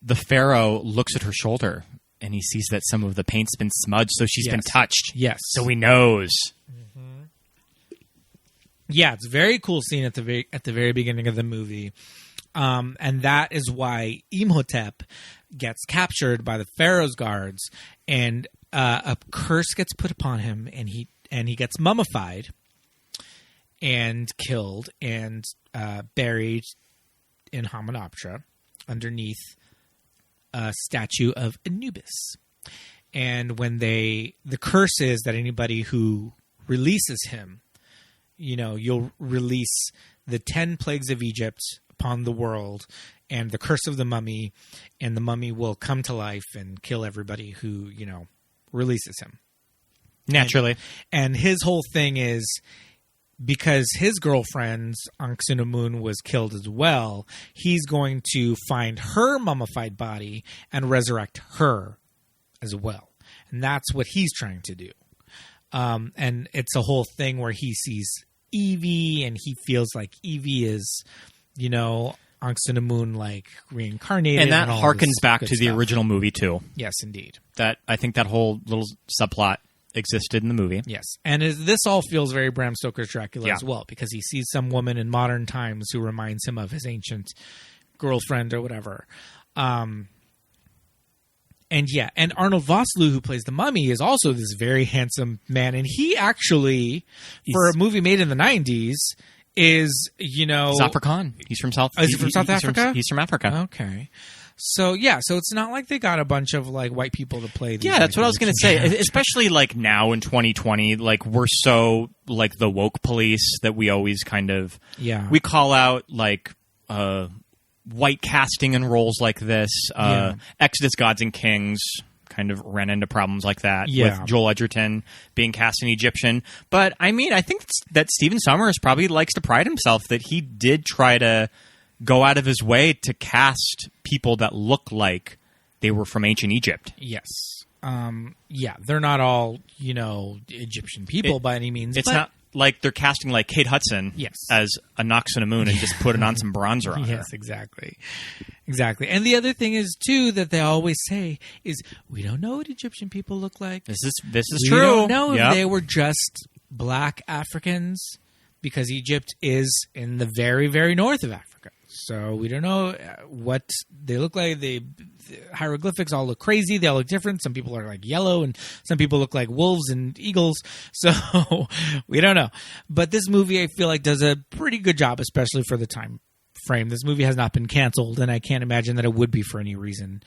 the Pharaoh looks at her shoulder and he sees that some of the paint's been smudged, so she's been touched. Yes, so he knows. Yeah, it's a very cool scene at the very beginning of the movie. And that is why Imhotep gets captured by the Pharaoh's guards, and a curse gets put upon him, and he gets mummified and killed and buried in Hamunaptra underneath a statue of Anubis. And when the curse is that anybody who releases him, you'll release the 10 plagues of Egypt upon the world, and the curse of the mummy, and the mummy will come to life and kill everybody who, releases him. Naturally. And his whole thing is, because his girlfriend's Ankh-Sunamun was killed as well, he's going to find her mummified body and resurrect her as well. And that's what he's trying to do. And it's a whole thing where he sees Evie, and he feels like Evie is, Ankh-Sunamun reincarnated, and that harkens back to the stuff. original movie too. Yes, indeed. I think that whole little subplot existed in the movie. Yes, and this all feels very Bram Stoker's Dracula as well, because he sees some woman in modern times who reminds him of his ancient girlfriend or whatever. And Arnold Vosloo, who plays the mummy, is also this very handsome man. And he actually, for a movie made in the 90s, is, He's Afrikaan. He's from South. Is he from South Africa? He's from Africa. Okay. So, so it's not like they got a bunch of, white people to play these. Yeah, that's what I was going to say. Especially, now in 2020, we're so, the woke police that we always kind of... Yeah. We call out, white casting in roles like this. Exodus Gods and Kings kind of ran into problems like that with Joel Edgerton being cast in Egyptian. But I think that Stephen Sommers probably likes to pride himself that he did try to go out of his way to cast people that look like they were from ancient Egypt. Yes. They're not all, Egyptian people by any means. It's not like they're casting Kate Hudson as a Ankh-Sunamun and just putting on some bronzer on her. Yes, exactly. And the other thing is, too, that they always say is, we don't know what Egyptian people look like. This is true. We don't know if they were just black Africans, because Egypt is in the very, very north of Africa. So we don't know what they look like. The hieroglyphics all look crazy. They all look different. Some people are yellow, and some people look like wolves and eagles. So we don't know. But this movie, I feel like, does a pretty good job, especially for the time frame. This movie has not been canceled, and I can't imagine that it would be for any reason.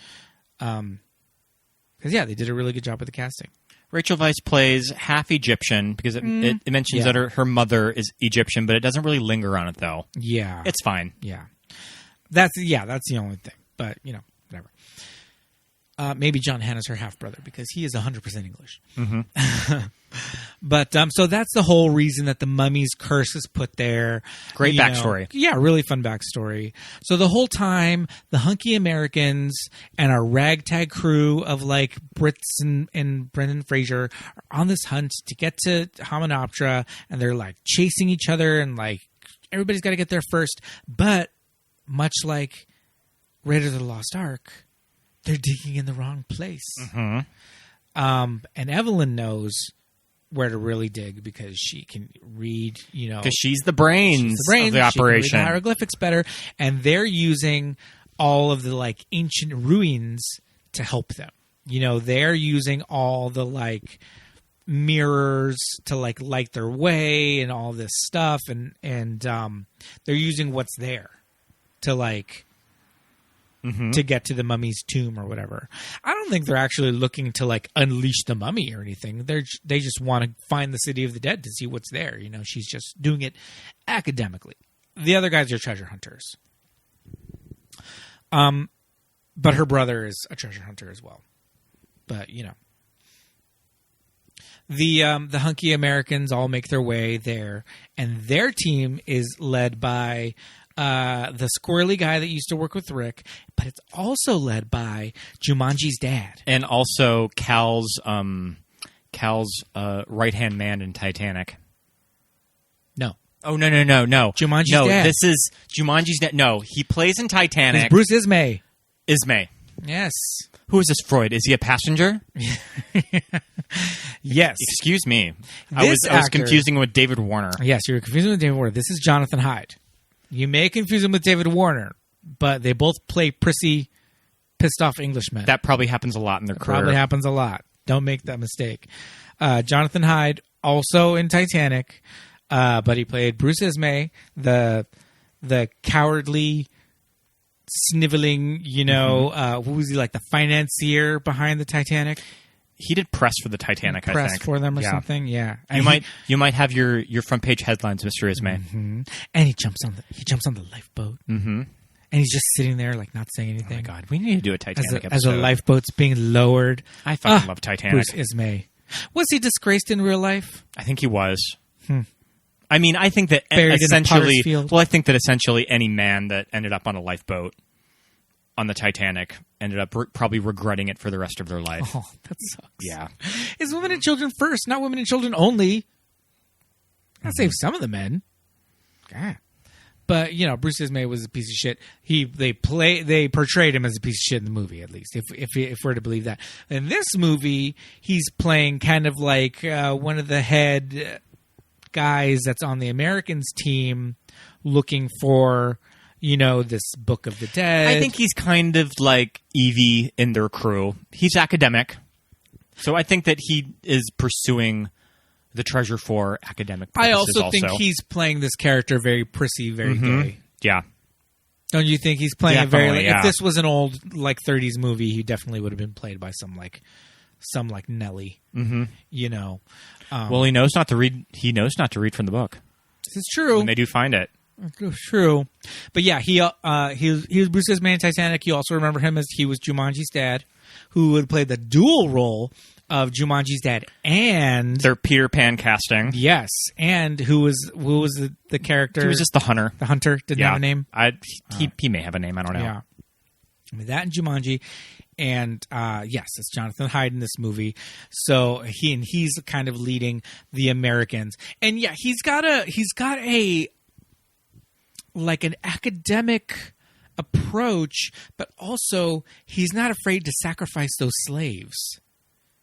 Because, they did a really good job with the casting. Rachel Weisz plays half Egyptian because it mentions that her mother is Egyptian, but it doesn't really linger on it, though. Yeah. It's fine. Yeah. That's the only thing. But, whatever. Maybe John Hannah's her half-brother, because he is 100% English. Mm-hmm. But so that's the whole reason that the mummy's curse is put there. Great backstory. Really fun backstory. So the whole time, the hunky Americans and our ragtag crew of Brits and Brendan Fraser are on this hunt to get to Hamunaptra, and they're chasing each other, and everybody's got to get there first. But much like Raiders of the Lost Ark, they're digging in the wrong place. Mm-hmm. And Evelyn knows where to really dig because she can read, because she's the brains of the operation. She can read the hieroglyphics better, and they're using all of the like ancient ruins to help them. They're using all the like mirrors to like light their way and all this stuff, and they're using what's there to like. Mm-hmm. To get to the mummy's tomb or whatever. I don't think they're actually looking to like unleash the mummy or anything. They just want to find the city of the dead to see what's there. She's just doing it academically. The other guys are treasure hunters. But her brother is a treasure hunter as well. But the hunky Americans all make their way there, and their team is led by the squirrely guy that used to work with Rick, but it's also led by Jumanji's dad. And also Cal's right-hand man in Titanic. No. Oh, no. Jumanji's dad. This is Jumanji's dad. No, he plays in Titanic. It's Bruce Ismay. Ismay. Yes. Who is this Freud? Is he a passenger? Yes. Excuse me. I was confusing him with David Warner. Yes, you were confusing him with David Warner. This is Jonathan Hyde. You may confuse him with David Warner, but they both play prissy, pissed-off Englishmen. That probably happens a lot in their career. Probably happens a lot. Don't make that mistake. Jonathan Hyde, also in Titanic, but he played Bruce Ismay, the cowardly, sniveling, who was he, like the financier behind the Titanic? He did press for the Titanic, I think. Press for them or something, yeah. You might have your front page headlines, Mr. Ismay. Mm-hmm. And he jumps on the lifeboat. Mm-hmm. And he's just sitting there, like, not saying anything. Oh, my God. We need to do a Titanic episode. As a lifeboat's being lowered. I fucking love Titanic. Bruce Ismay. Was he disgraced in real life? I think he was. I mean, I think that Buried essentially... in a field. Well, I think that essentially any man that ended up on a lifeboat on the Titanic ended up probably regretting it for the rest of their life. Oh, that sucks. Yeah. It's women and children first, not women and children only. I'll save some of the men. God. But, Bruce Ismay was a piece of shit. They portrayed him as a piece of shit in the movie, at least, if we're to believe that. In this movie, he's playing kind of like one of the head guys that's on the Americans team looking for... this Book of the Dead. I think he's kind of like Evie in their crew. He's academic. So I think that he is pursuing the treasure for academic purposes. I also think he's playing this character very prissy, very gay. Yeah. Don't you think he's playing Definitely, a very... yeah. If this was an old 30s movie, he definitely would have been played by some Nelly. Mm-hmm. Well, he knows not to read. He knows not to read from the book. This is true. When they do find it. True, but yeah, he was Bruce Ismay in Titanic. You also remember him as he was Jumanji's dad, who would play the dual role of Jumanji's dad and their Peter Pan casting. Yes, and who was the character? He was just the hunter. The hunter didn't have a name. He may have a name. I don't know. Yeah, I mean, that and Jumanji, and yes, it's Jonathan Hyde in this movie. So he's kind of leading the Americans, and yeah, he's got a like an academic approach, but also he's not afraid to sacrifice those slaves.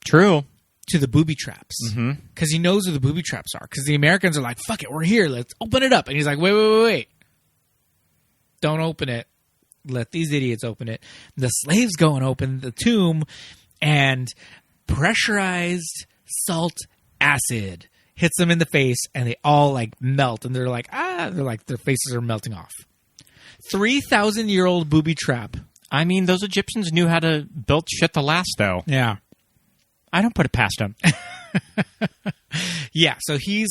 True. To the booby traps. Because he knows where the booby traps are. Because the Americans are like, fuck it, we're here, let's open it up. And he's like, wait. Don't open it. Let these idiots open it. The slaves go and open the tomb, and pressurized salt acid hits them in the face, and they all like melt, and they're like their faces are melting off. 3,000-year-old booby trap. I mean, those Egyptians knew how to build shit to last, though. Yeah, I don't put it past them. Yeah, so he's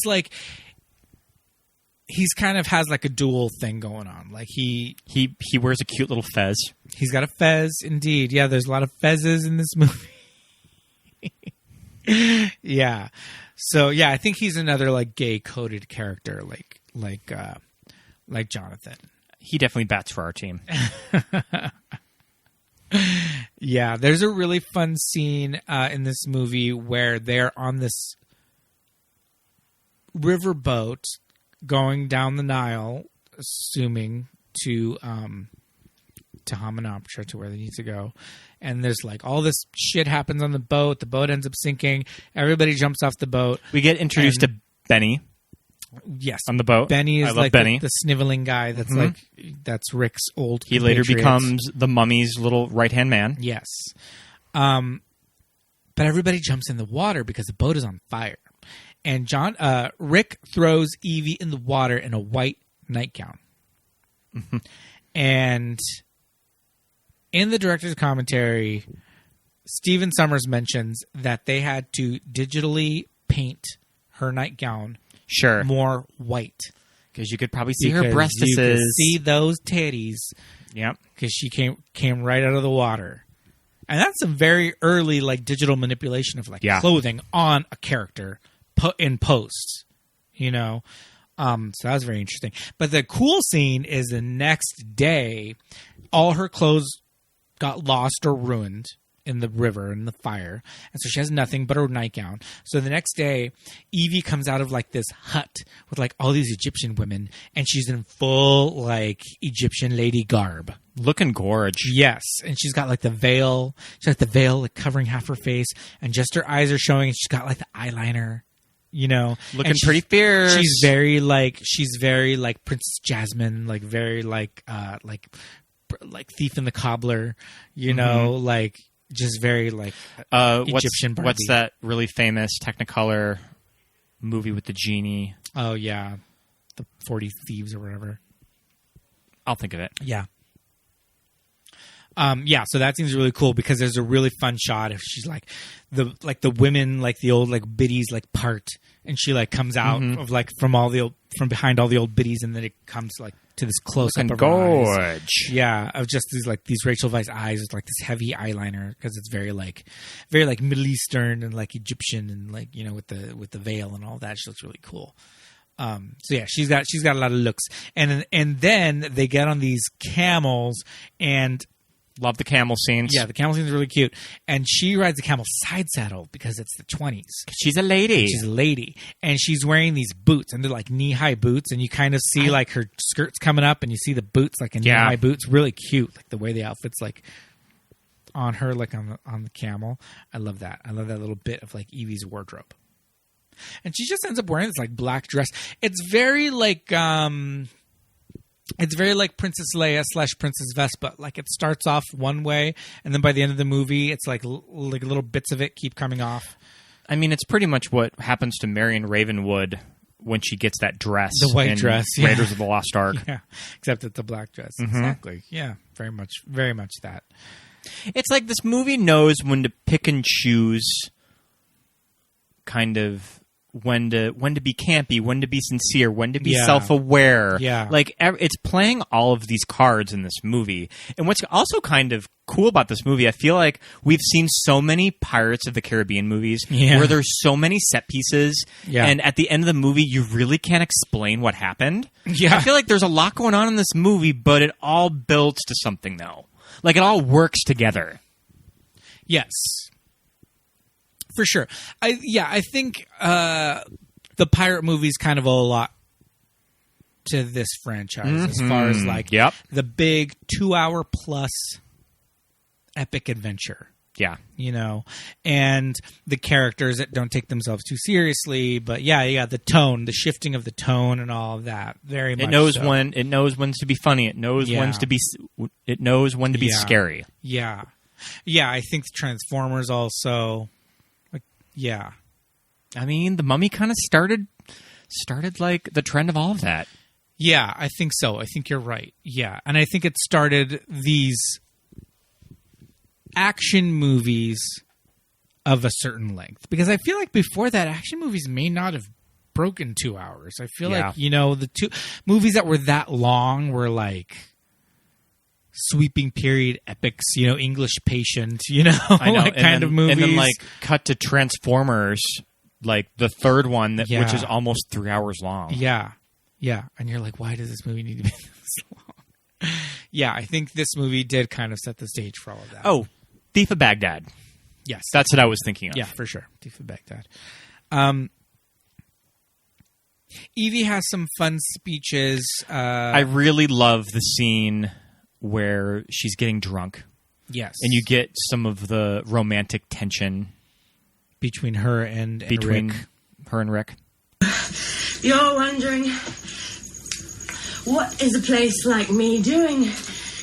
kind of has like a dual thing going on. Like he wears a cute little fez. He's got a fez, indeed. Yeah, there's a lot of fezzes in this movie. Yeah. So yeah, I think he's another like gay coded character, like Jonathan. He definitely bats for our team. Yeah, there's a really fun scene in this movie where they're on this riverboat going down the Nile, assuming to to Hamunaptra, to where they need to go. And there's like all this shit happens on the boat. The boat ends up sinking. Everybody jumps off the boat. We get introduced to Benny. Yes, on the boat. Benny is like Benny. The sniveling guy. That's that's Rick's old. He later becomes the mummy's little right-hand man. Yes, but everybody jumps in the water because the boat is on fire, and Rick throws Evie in the water in a white nightgown, and in the director's commentary, Stephen Sommers mentions that they had to digitally paint her nightgown. Sure. More white. Because you could probably see her breastises. You could see those titties. Yep. Because she came right out of the water. And that's some very early like digital manipulation of like clothing on a character in post. You know? So that was very interesting. But the cool scene is the next day, all her clothes got lost or ruined in the river, in the fire. And so she has nothing but her nightgown. So the next day, Evie comes out of like this hut with like all these Egyptian women, and she's in full like Egyptian lady garb. Looking gorge. Yes. And she's got like the veil. She's got the veil like covering half her face, and just her eyes are showing, and she's got like the eyeliner. You know, looking pretty fierce. She's very like Princess Jasmine, like very like Thief and the Cobbler, you know, like just very like Egyptian Barbie. What's that really famous Technicolor movie with the genie? Oh yeah, the 40 Thieves or whatever. I'll think of it. Yeah. So that seems really cool because there's a really fun shot if she's like the women, like the old like biddies like part, and she like comes out of like from behind all the old biddies, and then it comes like to this close up of her eyes. Yeah, of just these Rachel Weisz eyes with like this heavy eyeliner because it's very like Middle Eastern and like Egyptian and like, you know, with the veil and all that. She looks really cool. So yeah, she's got a lot of looks, and then they get on these camels and. Love the camel scenes. Yeah, the camel scenes are really cute. And she rides the camel side saddle because it's the 20s. She's a lady. She's a lady. And she's wearing these boots, and they're like knee-high boots, and you kind of see like her skirts coming up, and you see the boots like in knee-high boots. Really cute, like the way the outfit's like on her, like on the camel. I love that. I love that little bit of like Evie's wardrobe. And she just ends up wearing this like black dress. It's very like Princess Leia / Princess Vespa. Like it starts off one way, and then by the end of the movie, it's like little bits of it keep coming off. I mean, it's pretty much what happens to Marion Ravenwood when she gets that dress, the white dress, Raiders of the Lost Ark. Yeah, except it's a black dress. Exactly. Yeah, very much that. It's like this movie knows when to pick and choose, kind of. When to be campy, when to be sincere, when to be self-aware. Yeah. Like, it's playing all of these cards in this movie. And what's also kind of cool about this movie, I feel like we've seen so many Pirates of the Caribbean movies where there's so many set pieces, and at the end of the movie, you really can't explain what happened. Yeah. I feel like there's a lot going on in this movie, but it all builds to something, though. Like, it all works together. Yes. For sure. I think the pirate movies kind of owe a lot to this franchise as far as like the big 2-hour plus epic adventure. Yeah. You know, and the characters that don't take themselves too seriously, but the tone, the shifting of the tone and all of that. Very much. It knows when to be funny. It knows when to be scary. Yeah. Yeah, I think the Transformers also. Yeah. I mean, The Mummy kind of started like the trend of all of that. Yeah, I think so. I think you're right. Yeah. And I think it started these action movies of a certain length. Because I feel like before that, action movies may not have broken 2 hours. I feel like, you know, the two movies that were that long were like sweeping period epics, you know, English Patient, you know, I know. like kind of movies. And then like cut to Transformers, like the third one, which is almost 3 hours long. Yeah. Yeah. And you're like, why does this movie need to be this long? Yeah, I think this movie did kind of set the stage for all of that. Oh, Thief of Baghdad. Yes. That's what I was thinking of. Yeah, for sure. Thief of Baghdad. Evie has some fun speeches. I really love the scene where she's getting drunk. Yes. And you get some of the romantic tension between her and between Rick. her and Rick. You're wondering, what is a place like me doing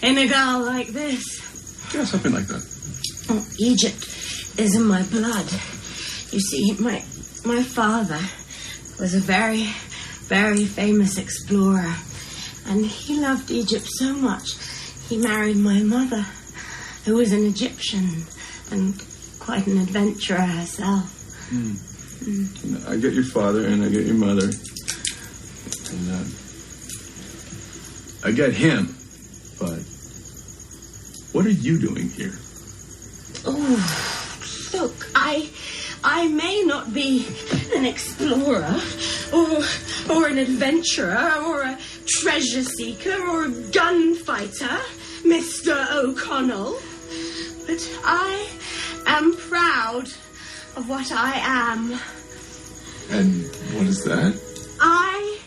in a girl like this? Yeah, something like that. Oh, Egypt is in my blood. You see, my father was a very, very famous explorer, and he loved Egypt so much, he married my mother, who was an Egyptian and quite an adventurer herself. I get your father and I get your mother. And I get him. But what are you doing here? Oh, look, I may not be an explorer or an adventurer or a treasure seeker or a gunfighter, Mr. O'Connell, but I am proud of what I am. And what is that? I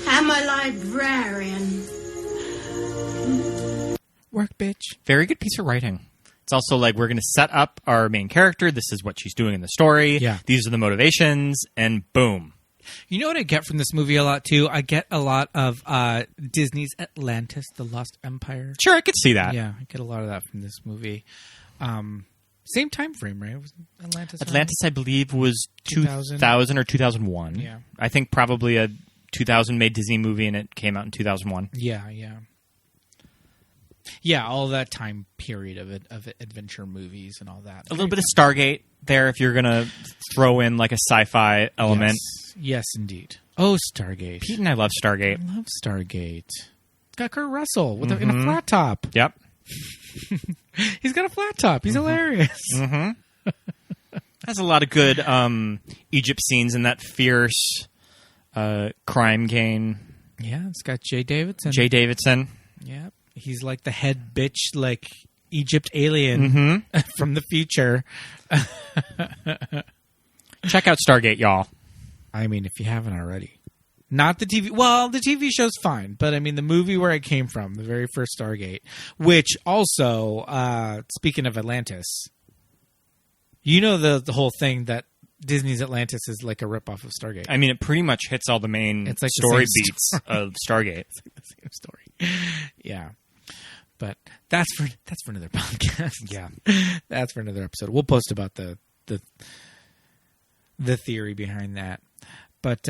am a librarian. Work, bitch. Very good piece of writing. It's also like we're going to set up our main character. This is what she's doing in the story. Yeah. These are the motivations, and boom. You know what I get from this movie a lot, too? I get a lot of Disney's Atlantis, The Lost Empire. Sure, I could see that. Yeah, I get a lot of that from this movie. Same time frame, right? Was Atlantis, I believe, was 2000 or 2001. Yeah. I think probably a 2000 made Disney movie, and it came out in 2001. Yeah. Yeah, all that time period of adventure movies and all that. A little bit of Stargate there if you're going to throw in like a sci-fi element. Yes, indeed. Oh, Stargate. Pete and I love Stargate. I love Stargate. It's got Kurt Russell in a flat top. Yep. He's got a flat top. He's hilarious. Mm-hmm. Has a lot of good Egypt scenes in that fierce crime game. Yeah, it's got Jay Davidson. Yep. He's like the head bitch, like Egypt alien from the future. Check out Stargate, y'all. I mean, if you haven't already. Not the TV. Well, the TV show's fine, but I mean the movie where it came from, the very first Stargate, which also, speaking of Atlantis, you know the whole thing that Disney's Atlantis is like a ripoff of Stargate. I mean, it pretty much hits all the main it's like story beats of Stargate. It's like the same story. Yeah. But that's for another podcast. Yeah. That's for another episode. We'll post about the theory behind that. But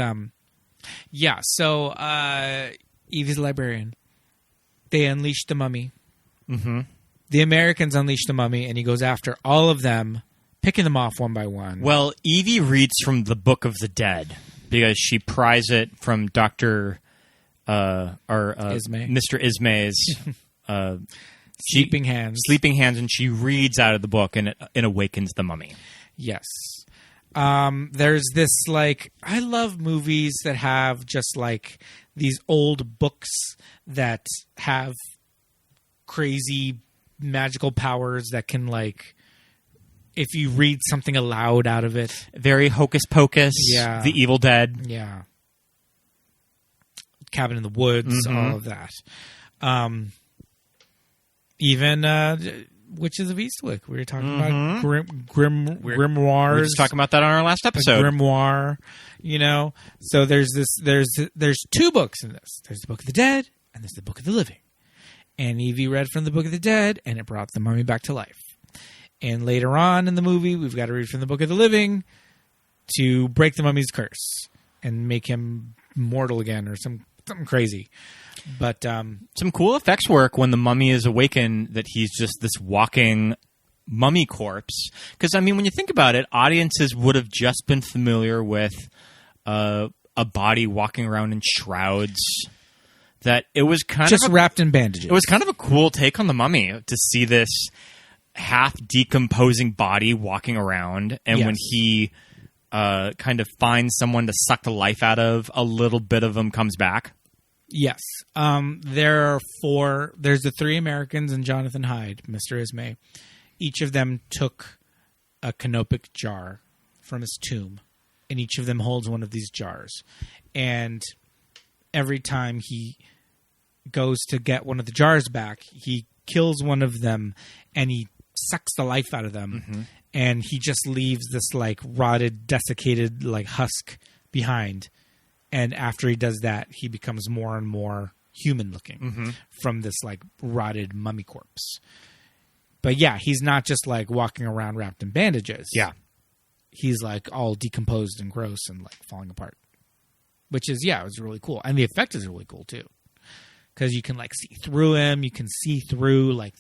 yeah, so Evie's a librarian. They unleash the mummy. Mm-hmm. The Americans unleash the mummy, and he goes after all of them, picking them off one by one. Well, Evie reads from the Book of the Dead because she pries it from Dr. Mr. Ismay's Sleeping Hands. Sleeping Hands, and she reads out of the book, and it awakens the mummy. Yes. There's this, like, I love movies that have just, like, these old books that have crazy magical powers that can, like, if you read something aloud out of it. Very Hocus Pocus. Yeah. The Evil Dead. Yeah. Cabin in the Woods, all of that. Even Witches of Eastwick. We were talking about grimoires. We were just talking about that on our last episode. A grimoire, you know. So there's two books in this. There's the Book of the Dead and there's the Book of the Living. And Evie read from the Book of the Dead, and it brought the mummy back to life. And later on in the movie, we've got to read from the Book of the Living to break the mummy's curse and make him mortal again, or something crazy. But some cool effects work when the mummy is awakened, that he's just this walking mummy corpse. Because, I mean, when you think about it, audiences would have just been familiar with a body walking around in shrouds. That it was kind just of wrapped in bandages. It was kind of a cool take on the mummy to see this half decomposing body walking around, and when he kind of finds someone to suck the life out of, a little bit of him comes back. Yes. There are four. There's the three Americans and Jonathan Hyde, Mr. Ismay. Each of them took a canopic jar from his tomb, and each of them holds one of these jars. And every time he goes to get one of the jars back. He kills one of them, and he sucks the life out of them, and he just leaves this like rotted, desiccated like husk behind. And after he does that, he becomes more and more human looking from this like rotted mummy corpse. But yeah, he's not just like walking around wrapped in bandages. Yeah. He's like all decomposed and gross and like falling apart. Which is, it was really cool. And the effect is really cool too. Because you can like see through him. You can see through like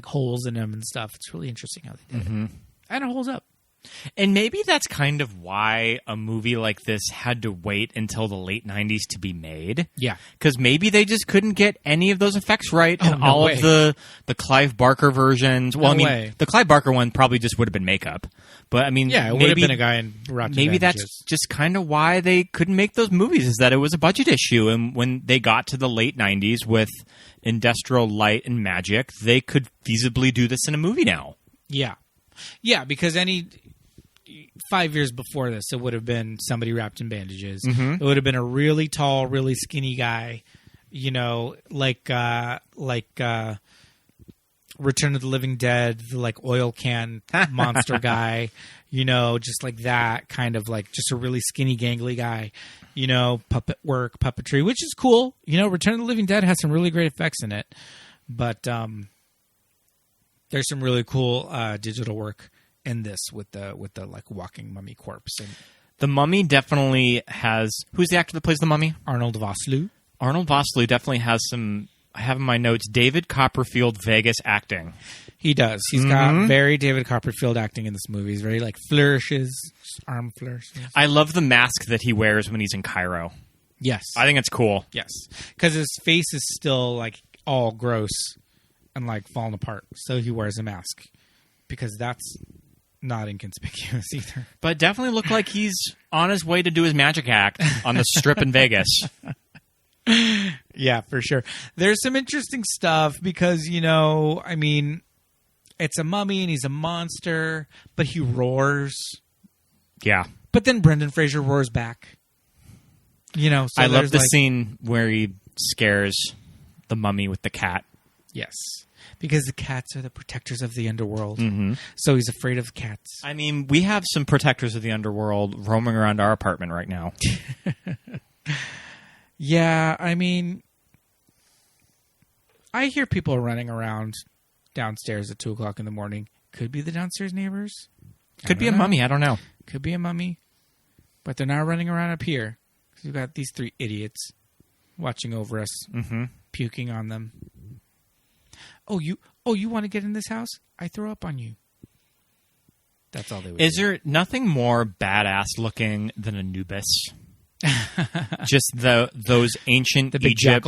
holes in him and stuff. It's really interesting how they did it. And it holds up. And maybe that's kind of why a movie like this had to wait until the late 90s to be made. Yeah. Because maybe they just couldn't get any of those effects right in all of the Clive Barker versions. Well, the Clive Barker one probably just would have been makeup. But, I mean, it would have been a guy in rotten maybe bandages. That's just kind of why they couldn't make those movies, is that it was a budget issue. And when they got to the late 90s with industrial light and magic, they could feasibly do this in a movie now. Yeah. Yeah, because 5 years before this, it would have been somebody wrapped in bandages. It would have been a really tall, really skinny guy, like Return of the Living Dead, the like oil can monster guy, just like that kind of like just a really skinny, gangly guy, puppet work, puppetry, which is cool. Return of the Living Dead has some really great effects in it, but there's some really cool digital work in this with the like walking mummy corpse. And the Mummy definitely has... Who's the actor that plays the Mummy? Arnold Vosloo. Arnold Vosloo definitely has some... I have in my notes, David Copperfield Vegas acting. He does. He's got very David Copperfield acting in this movie. He's very like flourishes, arm flourishes. I love the mask that he wears when he's in Cairo. Yes. I think it's cool. Yes. Because his face is still like all gross and like falling apart. So he wears a mask. Because that's not inconspicuous either. But definitely look like he's on his way to do his magic act on the strip in Vegas. Yeah, for sure. There's some interesting stuff because, it's a mummy and he's a monster, but he roars. Yeah. But then Brendan Fraser roars back. So I love the scene where he scares the mummy with the cat. Yes. Because the cats are the protectors of the underworld. So he's afraid of cats. I mean, we have some protectors of the underworld roaming around our apartment right now. Yeah, I hear people running around downstairs at 2 o'clock in the morning. Could be the downstairs neighbors. Could be a mummy. I don't know. Could be a mummy. But they're not running around up here. Because we've got these 3 idiots watching over us, puking on them. Oh, you want to get in this house? I throw up on you. That's all they would do. Is there nothing more badass looking than Anubis? Just those ancient Egypt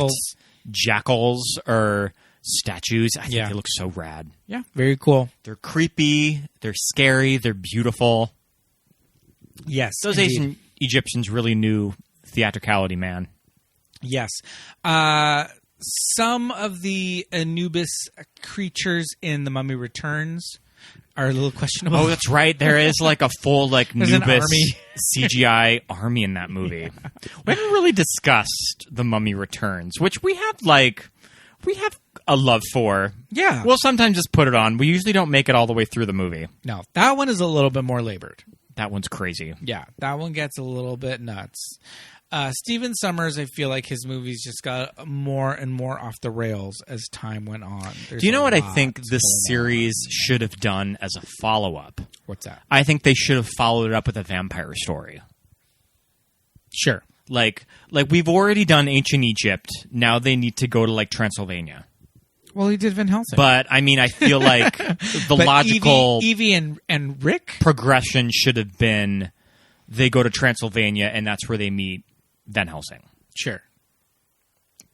jackals or statues. I think they look so rad. Yeah, very cool. They're creepy. They're scary. They're beautiful. Yes, those ancient Egyptians really knew theatricality, man. Yes. Some of the Anubis creatures in The Mummy Returns are a little questionable. Oh, that's right. There is like a full like Anubis CGI army in that movie. Yeah. We haven't really discussed The Mummy Returns, which we have a love for. Yeah. We'll sometimes just put it on. We usually don't make it all the way through the movie. No, that one is a little bit more labored. That one's crazy. Yeah, that one gets a little bit nuts. Stephen Sommers, I feel like his movies just got more and more off the rails as time went on. Do you know what I think this series should have done as a follow-up? What's that? I think they should have followed it up with a vampire story. Sure. Like we've already done ancient Egypt. Now they need to go to like Transylvania. Well, he did Van Helsing. But, I mean, I feel like the logical Evie and Rick progression should have been they go to Transylvania and that's where they meet Van Helsing. Sure.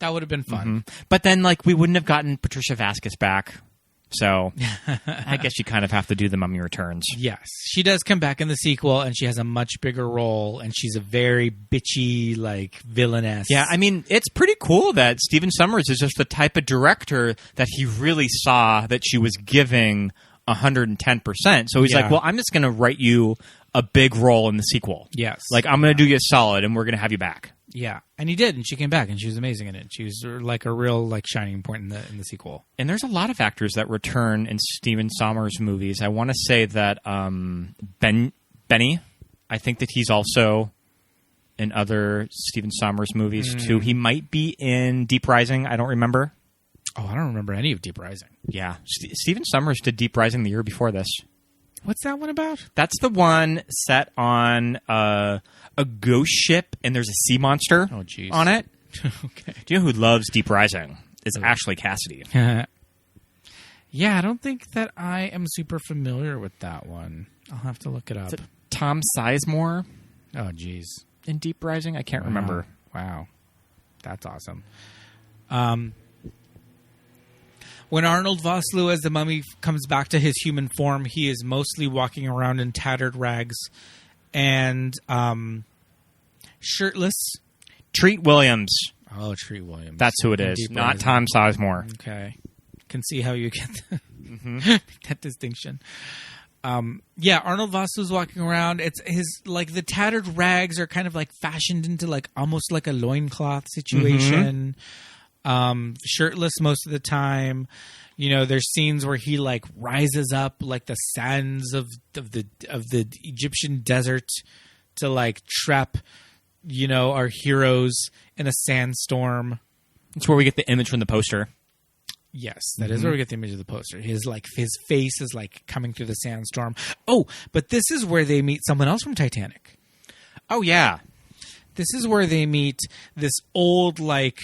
That would have been fun. Mm-hmm. But then, like, we wouldn't have gotten Patricia Velasquez back. So, I guess you kind of have to do The Mummy Returns. Yes. She does come back in the sequel, and she has a much bigger role, and she's a very bitchy, like, villainess. Yeah, I mean, it's pretty cool that Stephen Sommers is just the type of director that he really saw that she was giving 110%. So he's like, well, I'm just going to write you a big role in the sequel. Yes. Like, I'm going to do you a solid, and we're going to have you back. Yeah, and he did, and she came back, and she was amazing in it. She was like a real like shining point in the sequel. And there's a lot of actors that return in Stephen Sommers movies. I want to say that Benny, I think that he's also in other Stephen Sommers movies too. He might be in Deep Rising. I don't remember. Oh, I don't remember any of Deep Rising. Yeah, Stephen Sommers did Deep Rising the year before this. What's that one about? That's the one set on a ghost ship, and there's a sea monster on it. Okay. Do you know who loves Deep Rising? It's Ashley Cassidy. Yeah, I don't think that I am super familiar with that one. I'll have to look it up. Tom Sizemore? Oh, geez. In Deep Rising? I can't remember. Wow. That's awesome. When Arnold Vosloo as the mummy comes back to his human form, he is mostly walking around in tattered rags and shirtless. Treat Williams. Oh, Treat Williams. That's who it is, not Tom Sizemore. Okay. Can see how you get that distinction. Arnold Vosloo's walking around. It's his, like, the tattered rags are kind of like fashioned into like almost like a loincloth situation. Shirtless most of the time. You know, there's scenes where he like rises up like the sands of the Egyptian desert to like trap, you know, our heroes in a sandstorm. That's where we get the image from the poster. Yes, that is where we get the image of the poster. His face is like coming through the sandstorm. Oh, but this is where they meet someone else from Titanic. Oh yeah. This is where they meet this old, like,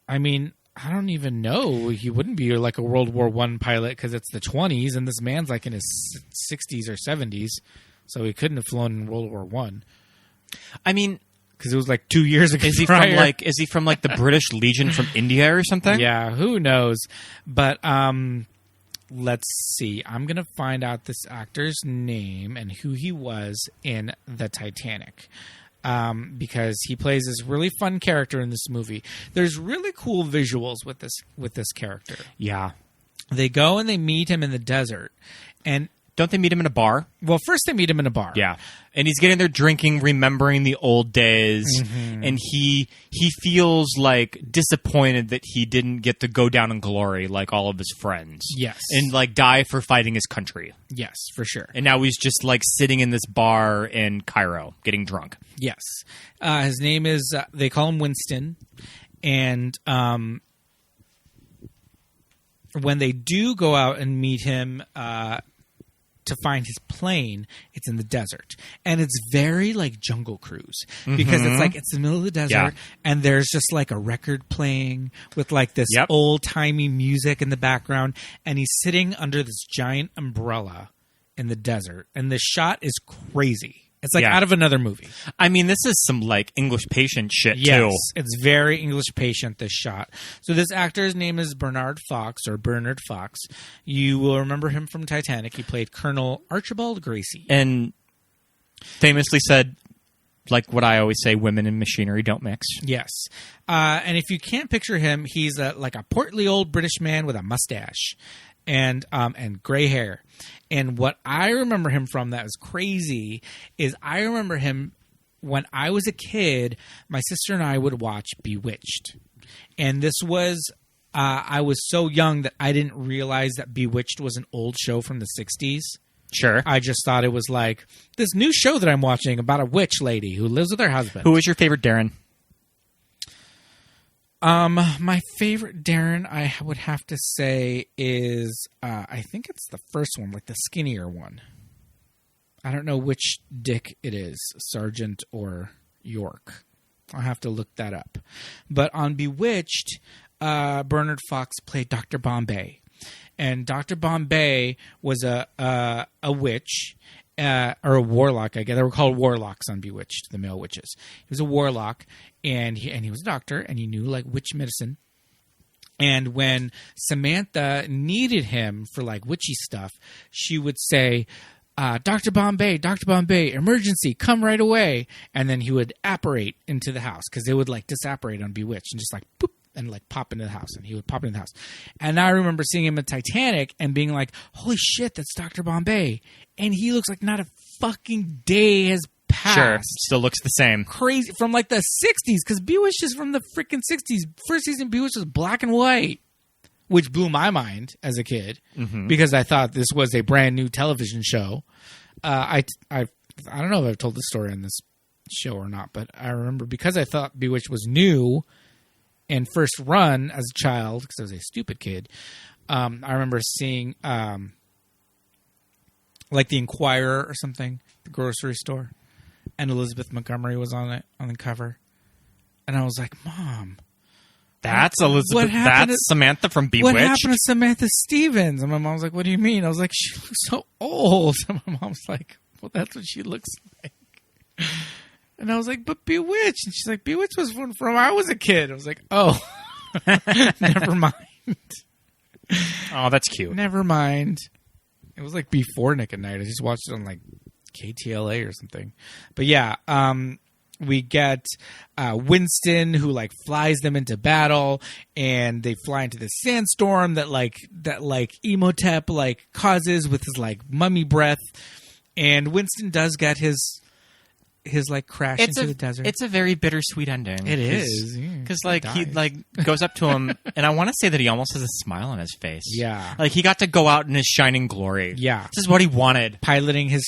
I mean, I don't even know. He wouldn't be like a World War I pilot because it's the 20s, and this man's like in his 60s or 70s, so he couldn't have flown in World War I. I mean, because it was like 2 years ago. Is he from like the British Legion from India or something? Yeah, who knows? But let's see. I'm gonna find out this actor's name and who he was in the Titanic. Because he plays this really fun character in this movie. There's really cool visuals with this character. Yeah. They go and they meet him in the desert. And don't they meet him in a bar? Well, first they meet him in a bar. Yeah. And he's getting there drinking, remembering the old days. And he feels like disappointed that he didn't get to go down in glory like all of his friends. Yes. And like die for fighting his country. Yes, for sure. And now he's just like sitting in this bar in Cairo getting drunk. Yes. His name is, they call him Winston. And when they do go out and meet him to find his plane, it's in the desert. And it's very like Jungle Cruise because it's the middle of the desert and there's just like a record playing with like this old-timey music in the background, and he's sitting under this giant umbrella in the desert, and the shot is crazy. It's like out of another movie. I mean, this is some like English Patient shit too. Yes, it's very English Patient, this shot. So this actor's name is Bernard Fox. You will remember him from Titanic. He played Colonel Archibald Gracie. And famously said, like what I always say, women and machinery don't mix. Yes. And if you can't picture him, he's like a portly old British man with a mustache and gray hair. And what I remember him from that was crazy is I remember him when I was a kid, my sister and I would watch Bewitched. And this was, I was so young that I didn't realize that Bewitched was an old show from the 60s. Sure. I just thought it was like this new show that I'm watching about a witch lady who lives with her husband. Who is your favorite Darren? My favorite Darren, I would have to say, is I think it's the first one, like the skinnier one. I don't know which Dick it is, Sergeant or York. I'll have to look that up. But on Bewitched, Bernard Fox played Dr. Bombay, and Dr. Bombay was a witch. Or a warlock, I guess. They were called warlocks on Bewitched, the male witches. He was a warlock, and he was a doctor, and he knew like witch medicine. And when Samantha needed him for like witchy stuff, she would say, Dr. Bombay, emergency, come right away. And then he would apparate into the house because they would like disapparate on Bewitched and just like boop, and like pop into the house, and he would pop into the house. And I remember seeing him in Titanic and being like, holy shit, that's Dr. Bombay. And he looks like not a fucking day has past. Sure, still looks the same. Crazy from like the 60s, because Bewitched is from the freaking 60s. First season Bewitched was black and white, which blew my mind as a kid because I thought this was a brand new television show. I don't know if I've told this story on this show or not, but I remember because I thought Bewitched was new and first run as a child, because I was a stupid kid. I remember seeing like the Enquirer or something, the grocery store, and Elizabeth Montgomery was on it on the cover, and I was like, "Mom, that's Elizabeth. That's Samantha from Bewitched. What happened to Samantha Stevens?" And my mom was like, "What do you mean?" I was like, "She looks so old." And my mom's like, "Well, that's what she looks like." And I was like, "But Bewitched," and she's like, "Bewitched was from I was a kid." I was like, "Oh, never mind." Oh, that's cute. Never mind. It was like before Nick at Night. I just watched it on like KTLA or something. But yeah, we get Winston, who like flies them into battle, and they fly into the sandstorm that Emotep like causes with his like mummy breath. And Winston does get his like crash into the desert. It's a very bittersweet ending. It is, because like he like goes up to him, and I want to say that he almost has a smile on his face. Yeah, like he got to go out in his shining glory. Yeah, this is what he wanted. Piloting his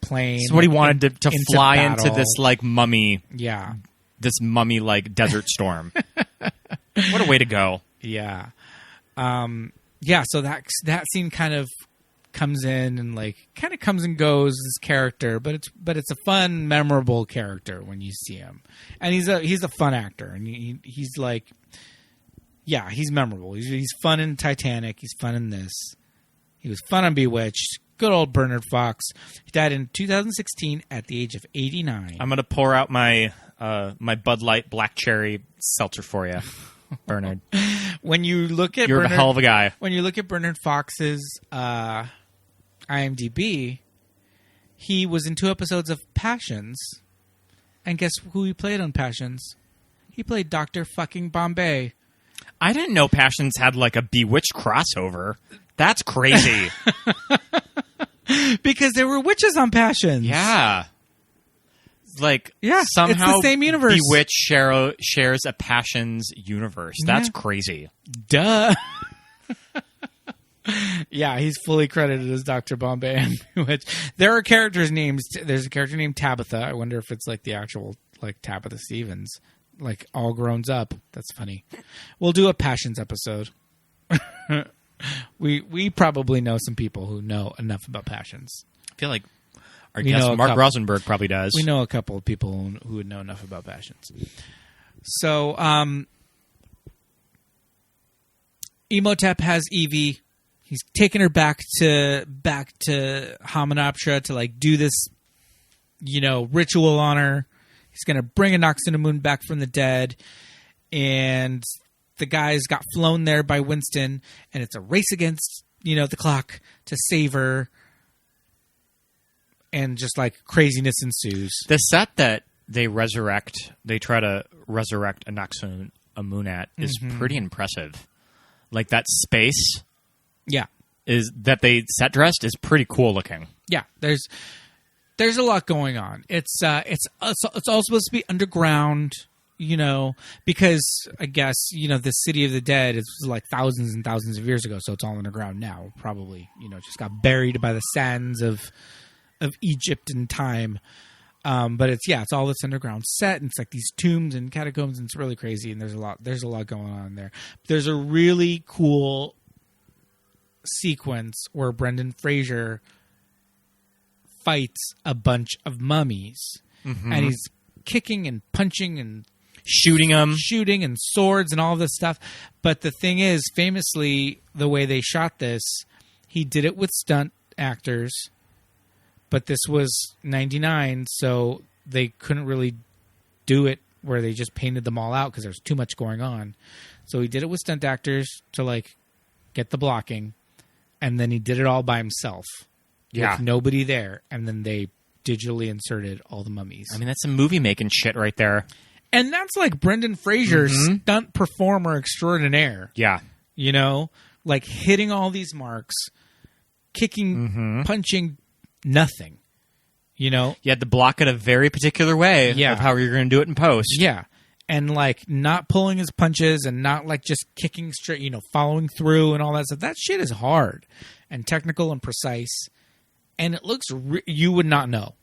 plane. This is what he wanted to fly battle. into this like mummy. Yeah, this mummy like desert storm. What a way to go. Yeah, yeah. So that scene kind of comes in and like kind of comes and goes, this character, but it's a fun, memorable character when you see him, and he's a fun actor, and he's like, yeah, he's memorable. He's fun in Titanic. He's fun in this. He was fun on Bewitched. Good old Bernard Fox. He died in 2016 at the age of 89. I'm gonna pour out my my Bud Light Black Cherry seltzer for you, Bernard. When you look at you're a hell of a guy. When you look at Bernard Fox's IMDb, he was in 2 episodes of Passions, and guess who he played on Passions? He played Dr. fucking Bombay. I didn't know Passions had like a Bewitched crossover. That's crazy. Because there were witches on Passions. Yeah. Like, somehow it's the same universe. Bewitched shares a Passions universe. That's crazy. Duh. Yeah, he's fully credited as Dr. Bombay and Bewitched. There are characters' names. There's a character named Tabitha. I wonder if it's like the actual like Tabitha Stevens, like all grown up. That's funny. We'll do a Passions episode. We probably know some people who know enough about Passions. I feel like our guest Mark Rosenberg probably does. We know a couple of people who would know enough about Passions. So, Emotep has Evie. He's taking her back to Hamunaptra to like do this, ritual on her. He's gonna bring Anck-su-namun back from the dead, and the guys got flown there by Winston, and it's a race against the clock to save her, and just like craziness ensues. The set that they try to resurrect Anck-su-namun at is pretty impressive. Like that space. Yeah, is that they set dressed is pretty cool looking. Yeah, there's a lot going on. It's all supposed to be underground, because I guess the City of the Dead is like thousands and thousands of years ago, so it's all underground now. Probably just got buried by the sands of Egypt in time. But it's all this underground set, and it's like these tombs and catacombs, and it's really crazy. And there's a lot going on there. There's a really cool sequence where Brendan Fraser fights a bunch of mummies, and he's kicking and punching and shooting and swords and all this stuff. But the thing is, famously, the way they shot this, he did it with stunt actors, but this was 99, so they couldn't really do it where they just painted them all out because there's too much going on. So he did it with stunt actors to like get the blocking. And then he did it all by himself. With nobody there. And then they digitally inserted all the mummies. I mean, that's some movie making shit right there. And that's like Brendan Fraser, stunt performer extraordinaire. Yeah. Like hitting all these marks, kicking, punching, nothing. You know? You had to block it a very particular way of how you're going to do it in post. Yeah. And, like, not pulling his punches and not, like, just kicking straight, you know, following through and all that stuff. That shit is hard and technical and precise. And it looks... you would not know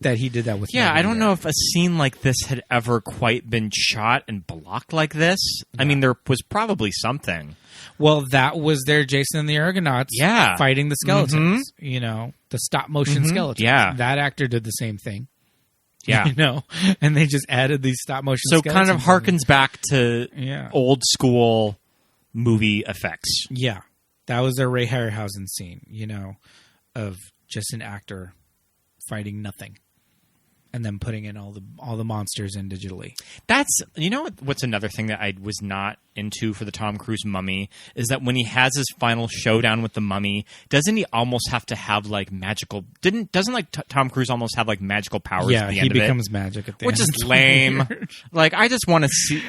that he did that with... Yeah, I don't know if a scene like this had ever quite been shot and blocked like this. Yeah. I mean, there was probably something. Well, that was their Jason and the Argonauts fighting the skeletons. Mm-hmm. You know, the stop-motion skeletons. Yeah. That actor did the same thing. Yeah. You know, and they just added these stop-motion skeletons. So kind of harkens back to old-school movie effects. Yeah. That was their Ray Harryhausen scene, you know, of just an actor fighting nothing. And then putting in all the monsters in digitally. That's, you know what's another thing that I was not into for the Tom Cruise Mummy is that when he has his final showdown with the mummy, doesn't he almost have to have like magical? Doesn't like Tom Cruise almost have like magical powers? Yeah, at the end he of becomes it? Magic at the which end. Is lame. Like I just want to see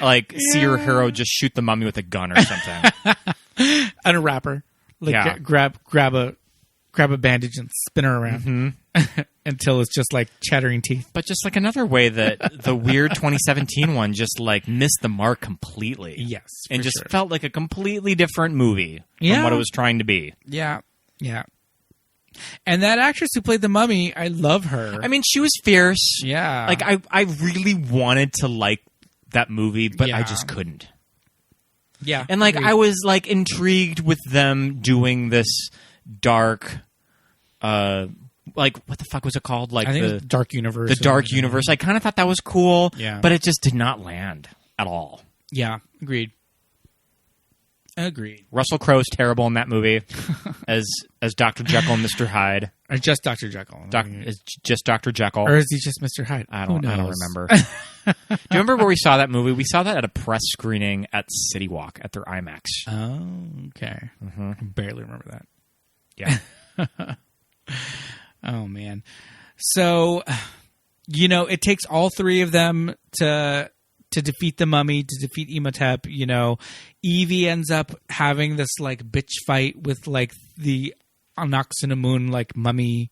your hero just shoot the mummy with a gun or something. And a wrapper, like grab a bandage and spin her around until it's just like chattering teeth. But just like another way that the weird 2017 one just like missed the mark completely. Yes. And just felt like a completely different movie from what it was trying to be. Yeah. Yeah. And that actress who played the mummy, I love her. I mean, she was fierce. Yeah. Like I really wanted to like that movie, but I just couldn't. Yeah. And like I was like intrigued with them doing this dark like what the fuck was it called? Like I think it was Dark Universe. The Dark Universe. I kind of thought that was cool, but it just did not land at all. Yeah, agreed. Russell Crowe's terrible in that movie as Dr. Jekyll and Mr. Hyde. Or just Dr. Jekyll. Is just Dr. Jekyll. Or is he just Mr. Hyde? I don't remember. Do you remember where we saw that movie? We saw that at a press screening at City Walk at their IMAX. Oh, okay. I barely remember that. Yeah. Oh, man. So, you know, it takes all three of them to defeat the mummy, to defeat Imhotep. You know, Evie ends up having this, like, bitch fight with, like, the Anaxinamun, like, mummy.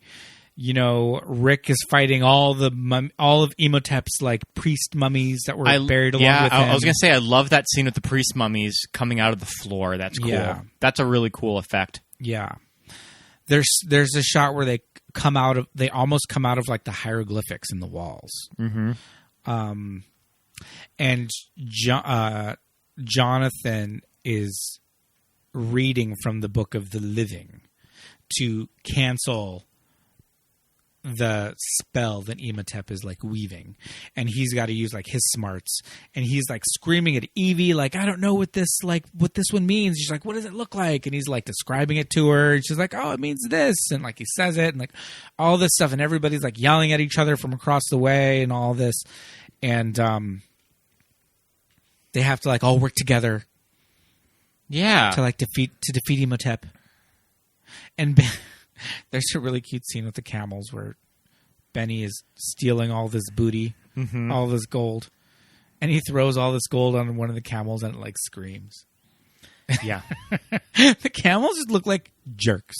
You know, Rick is fighting all of Imhotep's, like, priest mummies that were buried along with him. I was going to say, I love that scene with the priest mummies coming out of the floor. That's cool. Yeah. That's a really cool effect. Yeah. There's a shot where they almost come out of like the hieroglyphics in the walls. Mm-hmm. And Jonathan is reading from the Book of the Living to cancel the spell that Imhotep is like weaving, and he's got to use like his smarts, and he's like screaming at Evie like, I don't know what this one means. She's like, what does it look like? And he's like describing it to her, and she's like, oh, it means this, and like he says it, and like all this stuff, and everybody's like yelling at each other from across the way and all this, and they have to like all work together to defeat Imhotep. And there's a really cute scene with the camels where Benny is stealing all this booty, all this gold, and he throws all this gold on one of the camels and it like screams. Yeah. The camels just look like jerks.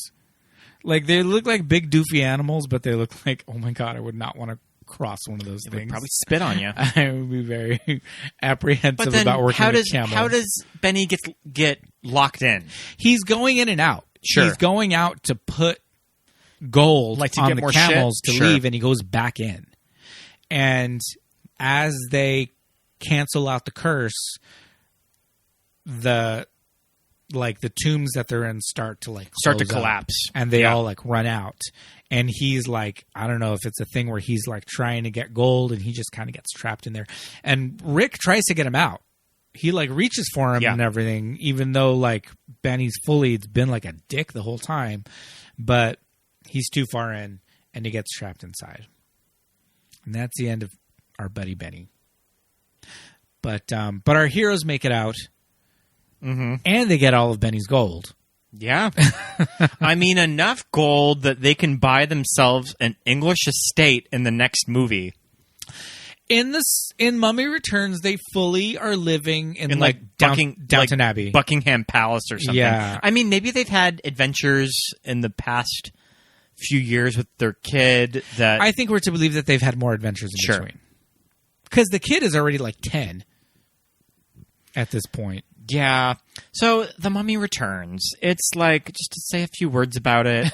Like they look like big doofy animals, but they look like, oh my God, I would not want to cross one of those things. Would probably spit on you. I would be very apprehensive about working with camels. How does Benny get locked in? He's going in and out. Sure. He's going out to put gold like to on get the more camels shit? to leave, and he goes back in. And as they cancel out the curse, the tombs that they're in start to collapse, and they all like run out. And he's like, I don't know if it's a thing where he's like trying to get gold, and he just kind of gets trapped in there. And Rick tries to get him out. He like reaches for him and everything, even though like Benny's it's been like a dick the whole time, but he's too far in and he gets trapped inside. And that's the end of our buddy Benny. But our heroes make it out, and they get all of Benny's gold. Yeah. I mean, enough gold that they can buy themselves an English estate in the next movie. In Mummy Returns, they fully are living in like Downton Abbey, Buckingham Palace or something. Yeah. I mean, maybe they've had adventures in the past few years with their kid. That I think we're to believe that they've had more adventures in between. Because the kid is already like 10 at this point. Yeah. So The Mummy Returns. It's like, just to say a few words about it,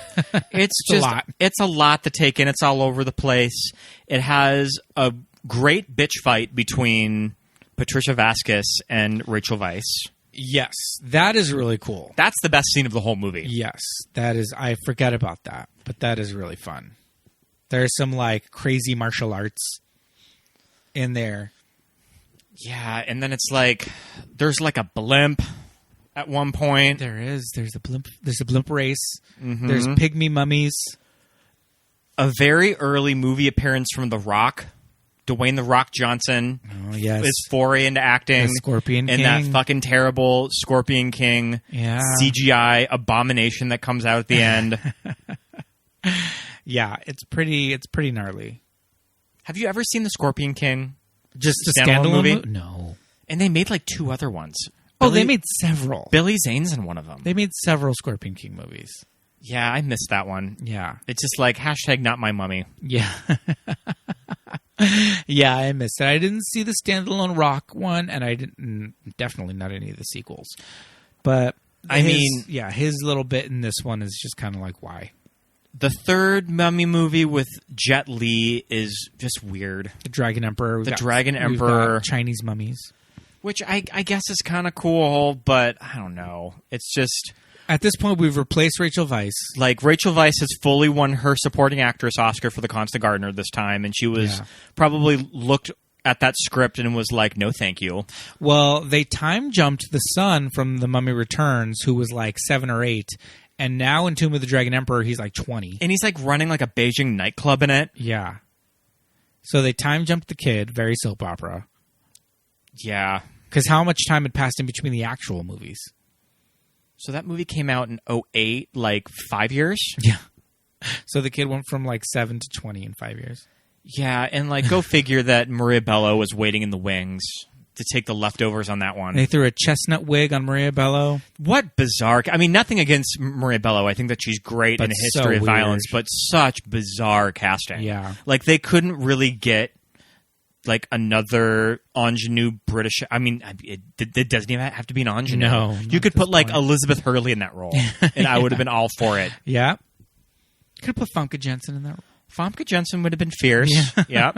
it's just a lot. It's a lot to take in. It's all over the place. It has a great bitch fight between Patricia Velasquez and Rachel Weisz. Yes, that is really cool. That's the best scene of the whole movie. Yes, that is. I forget about that, but that is really fun. There's some like crazy martial arts in there. Yeah, and then it's like there's like a blimp at one point. There is. There's a blimp. There's a blimp race. Mm-hmm. There's pygmy mummies. A very early movie appearance from The Rock. Dwayne The Rock Johnson. Oh, yes. His foray into acting. The Scorpion in King. that fucking terrible Scorpion King CGI abomination that comes out at the end. Yeah, it's pretty gnarly. Have you ever seen The Scorpion King? Just the standalone movie? No. And they made like 2 other ones. They made several. Billy Zane's in one of them. They made several Scorpion King movies. Yeah, I missed that one. Yeah. It's just like hashtag not my mummy. Yeah. Yeah, I missed it. I didn't see the standalone Rock one, and I didn't definitely not any of the sequels. But his little bit in this one is just kind of like, why? The third Mummy movie with Jet Li is just weird. The Dragon Emperor. The Dragon Emperor. Chinese mummies. Which I guess is kind of cool, but I don't know. It's just... At this point, we've replaced Rachel Weisz. Like, Rachel Weisz has fully won her supporting actress Oscar for The Constant Gardener this time, and she was probably looked at that script and was like, no, thank you. Well, they time jumped the son from The Mummy Returns, who was like 7 or 8, and now in Tomb of the Dragon Emperor, he's like 20. And he's like running like a Beijing nightclub in it. Yeah. So they time jumped the kid, very soap opera. Yeah. Because how much time had passed in between the actual movies? So that movie came out in 2008, like 5 years? Yeah. So the kid went from like 7 to 20 in 5 years. Yeah, and like go figure that Maria Bello was waiting in the wings to take the leftovers on that one. And they threw a chestnut wig on Maria Bello. What bizarre... I mean, nothing against Maria Bello. I think that she's great in A History of Violence, but such bizarre casting. Yeah. Like they couldn't really get... like another ingenue British. I mean, it doesn't even have to be an ingenue. No, you could put like Elizabeth Hurley in that role, and I would have been all for it. Yeah, could have put Famke Janssen in that role. Famke Janssen would have been fierce. Yeah.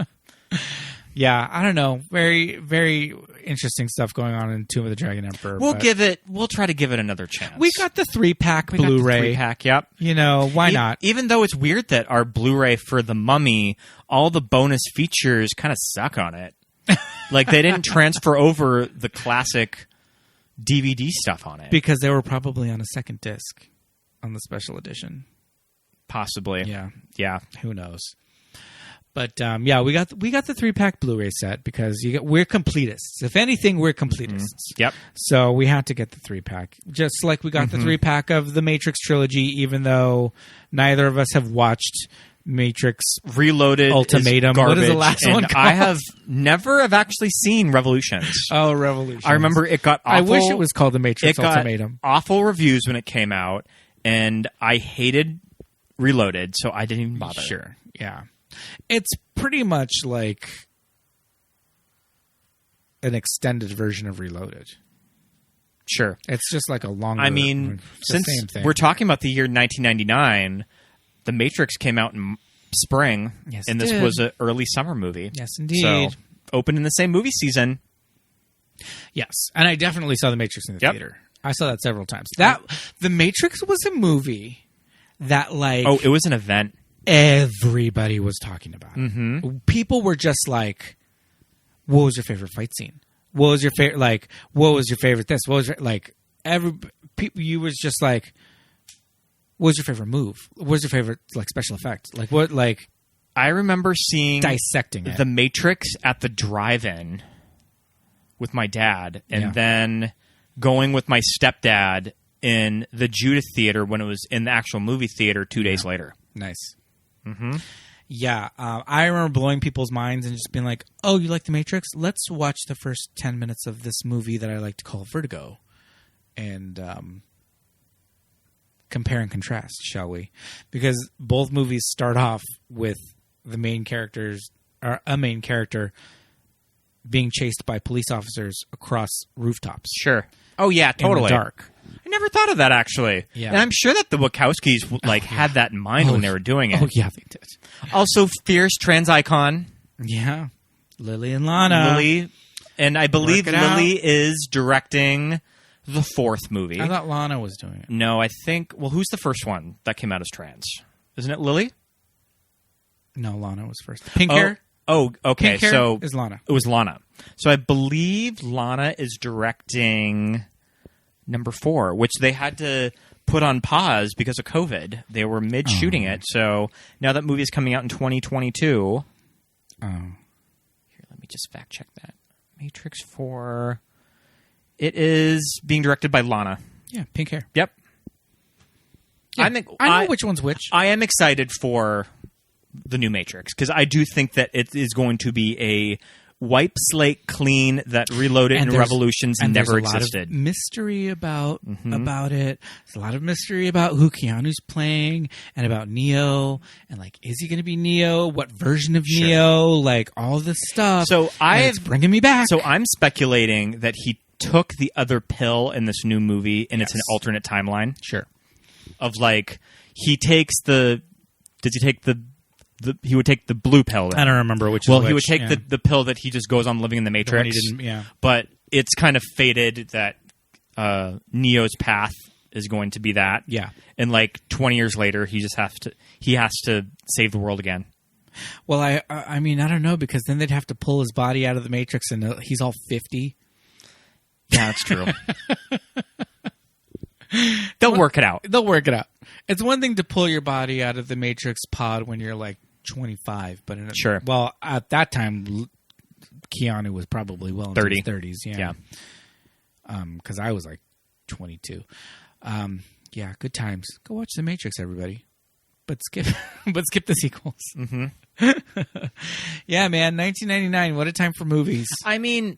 Yeah, I don't know. Very, very interesting stuff going on in Tomb of the Dragon Emperor. We'll try to give it another chance. We got the 3-pack Blu-ray. 3-pack, yep. You know, why not? Even though it's weird that our Blu-ray for The Mummy, all the bonus features kind of suck on it. Like they didn't transfer over the classic DVD stuff on it. Because they were probably on a second disc on the special edition. Possibly. Yeah. Who knows? But yeah, we got the 3-pack Blu-ray set because we're completists. If anything, we're completists. Yep. So we had to get the 3-pack, just like we got the 3-pack of the Matrix trilogy. Even though neither of us have watched Matrix Reloaded, Ultimatum. Garbage, what is the last one called? I have never actually seen Revolutions. Oh, Revolutions! I remember it got awful. I wish it was called the Matrix Ultimatum. Got awful reviews when it came out, and I hated Reloaded, so I didn't even bother. Sure. Yeah. It's pretty much like an extended version of Reloaded. Sure. It's just like a longer... I mean, since we're talking about the year 1999, The Matrix came out in spring, and this was an early summer movie. Yes, indeed. So, opened in the same movie season. Yes, and I definitely saw The Matrix in the theater. I saw that several times. The Matrix was a movie that like... Oh, it was an event. Everybody was talking about it. Mm-hmm. People were just like, what was your favorite fight scene? What was your favorite, like, what was your favorite this? What was your, like, you was just like, what was your favorite move? What was your favorite, like, special effect? Like, what, like... I remember seeing... Dissecting it. The Matrix at the drive-in with my dad, and then going with my stepdad in the Judith Theater when it was in the actual movie theater 2 days later. Nice. Mm-hmm. Yeah, I remember blowing people's minds and just being like, oh, you like The Matrix? Let's watch the first 10 minutes of this movie that I like to call Vertigo. And compare and contrast, shall we? Because both movies start off with the main characters, or a main character, being chased by police officers across rooftops. Sure. Oh yeah, totally. In the dark. I never thought of that actually. Yeah. And I'm sure that the Wachowskis had that in mind when they were doing it. Oh yeah, they did. Also, fierce trans icon. Yeah. Lily and Lana. Lily. And I believe Work it out. Lily is directing the 4th movie. I thought Lana was doing it. No, I think... Well, who's the first one that came out as trans? Isn't it Lily? No, Lana was first. Pink hair? Oh, okay. Pink hair so is Lana. It was Lana. So I believe Lana is directing number 4, which they had to put on pause because of COVID. They were mid-shooting it. So now that movie is coming out in 2022... Here, let me just fact check that. Matrix 4. It is being directed by Lana. Yeah, pink hair. Yep. Yeah, I know which one's which. I am excited for the new Matrix because I do think that it is going to be a wipe slate clean that Reloaded and Revolutions never existed. There's a lot of mystery about it. There's a lot of mystery about who Keanu's playing and about Neo and like, is he going to be Neo? What version of Neo? Like all this stuff. So it's bringing me back. So I'm speculating that he took the other pill in this new movie and it's an alternate timeline. Sure. Of like he takes the. Does he take the? He would take the blue pill. Then. I don't remember which. Well, he would take the pill that he just goes on living in the Matrix. The one he didn't, But it's kind of fated that Neo's path is going to be that. Yeah. And like 20 years later, he has to save the world again. Well, I mean, I don't know because then they'd have to pull his body out of the Matrix and he's all 50. Yeah, that's true. They'll work it out. They'll work it out. It's one thing to pull your body out of the Matrix pod when you're like 25, but sure. Well, at that time, Keanu was probably well into 30. his 30s. Yeah. Because I was like 22. Yeah, good times. Go watch The Matrix, everybody. But skip the sequels. Mm-hmm. Yeah, man. 1999. What a time for movies. I mean,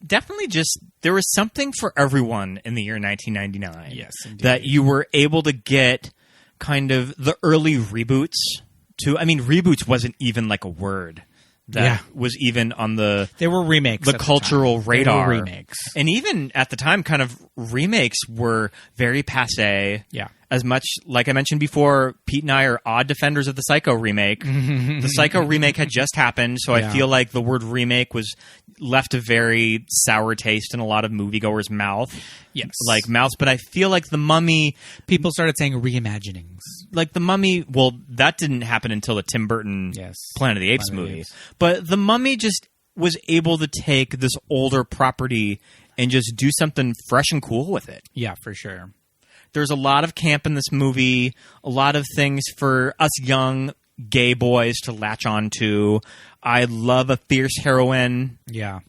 definitely just there was something for everyone in the year 1999. Yes, indeed. That you were able to get kind of the early reboots to. I mean, reboots wasn't even like a word that was even on the. They were remakes. The cultural radar. They were remakes, and even at the time, kind of remakes were very passé. Yeah. As much, like I mentioned before, Pete and I are odd defenders of the Psycho remake. The Psycho remake had just happened, so I feel like the word remake was left a very sour taste in a lot of moviegoers' mouth. Yes. Like mouths, but I feel like The Mummy... People started saying reimaginings. Like The Mummy, well, that didn't happen until the Tim Burton Planet of the Apes movie. But The Mummy just was able to take this older property and just do something fresh and cool with it. Yeah, for sure. There's a lot of camp in this movie, a lot of things for us young gay boys to latch on to. I love a fierce heroine. Yeah.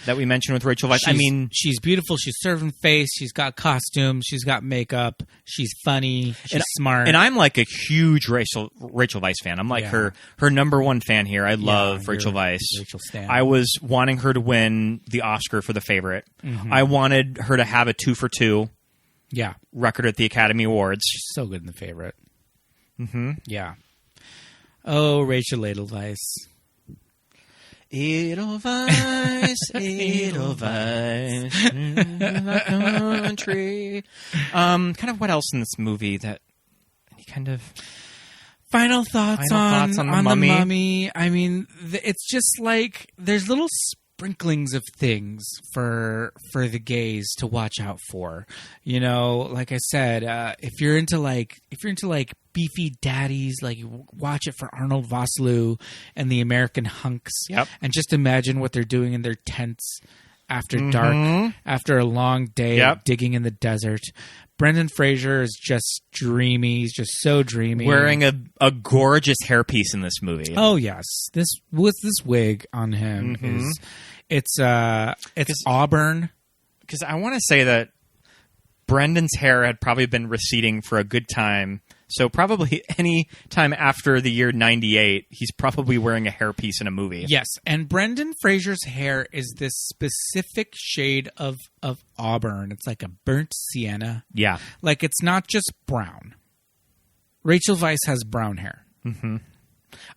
That we mentioned with Rachel Weisz. She's beautiful. She's serving face. She's got costumes. She's got makeup. She's funny. She's smart. And I'm like a huge Rachel Weisz fan. I'm like her number one fan here. I love Rachel Weisz. Rachel Stan. I was wanting her to win the Oscar for The Favorite. Mm-hmm. I wanted her to have a 2 for 2. Yeah. Record at the Academy Awards. She's so good in The Favorite. Mm-hmm. Yeah. Oh, Rachel Edelweiss. Edelweiss, Edelweiss, country. Kind of what else in this movie that any kind of final thoughts on the Mummy? I mean, it's just like there's little sprinklings of things for the gays to watch out for. You know, like I said, if you're into beefy daddies, like watch it for Arnold Vosloo and the American hunks. Yep. And just imagine what they're doing in their tents after dark, after a long day of digging in the desert. Brendan Fraser is just dreamy. He's just so dreamy. Wearing a gorgeous hairpiece in this movie. Oh yes, this wig on him is it's auburn. Because I want to say that Brendan's hair had probably been receding for a good time So probably any time after the year 98, he's probably wearing a hairpiece in a movie. Yes, and Brendan Fraser's hair is this specific shade of auburn. It's like a burnt sienna. Yeah. Like, it's not just brown. Rachel Weisz has brown hair. Mm-hmm.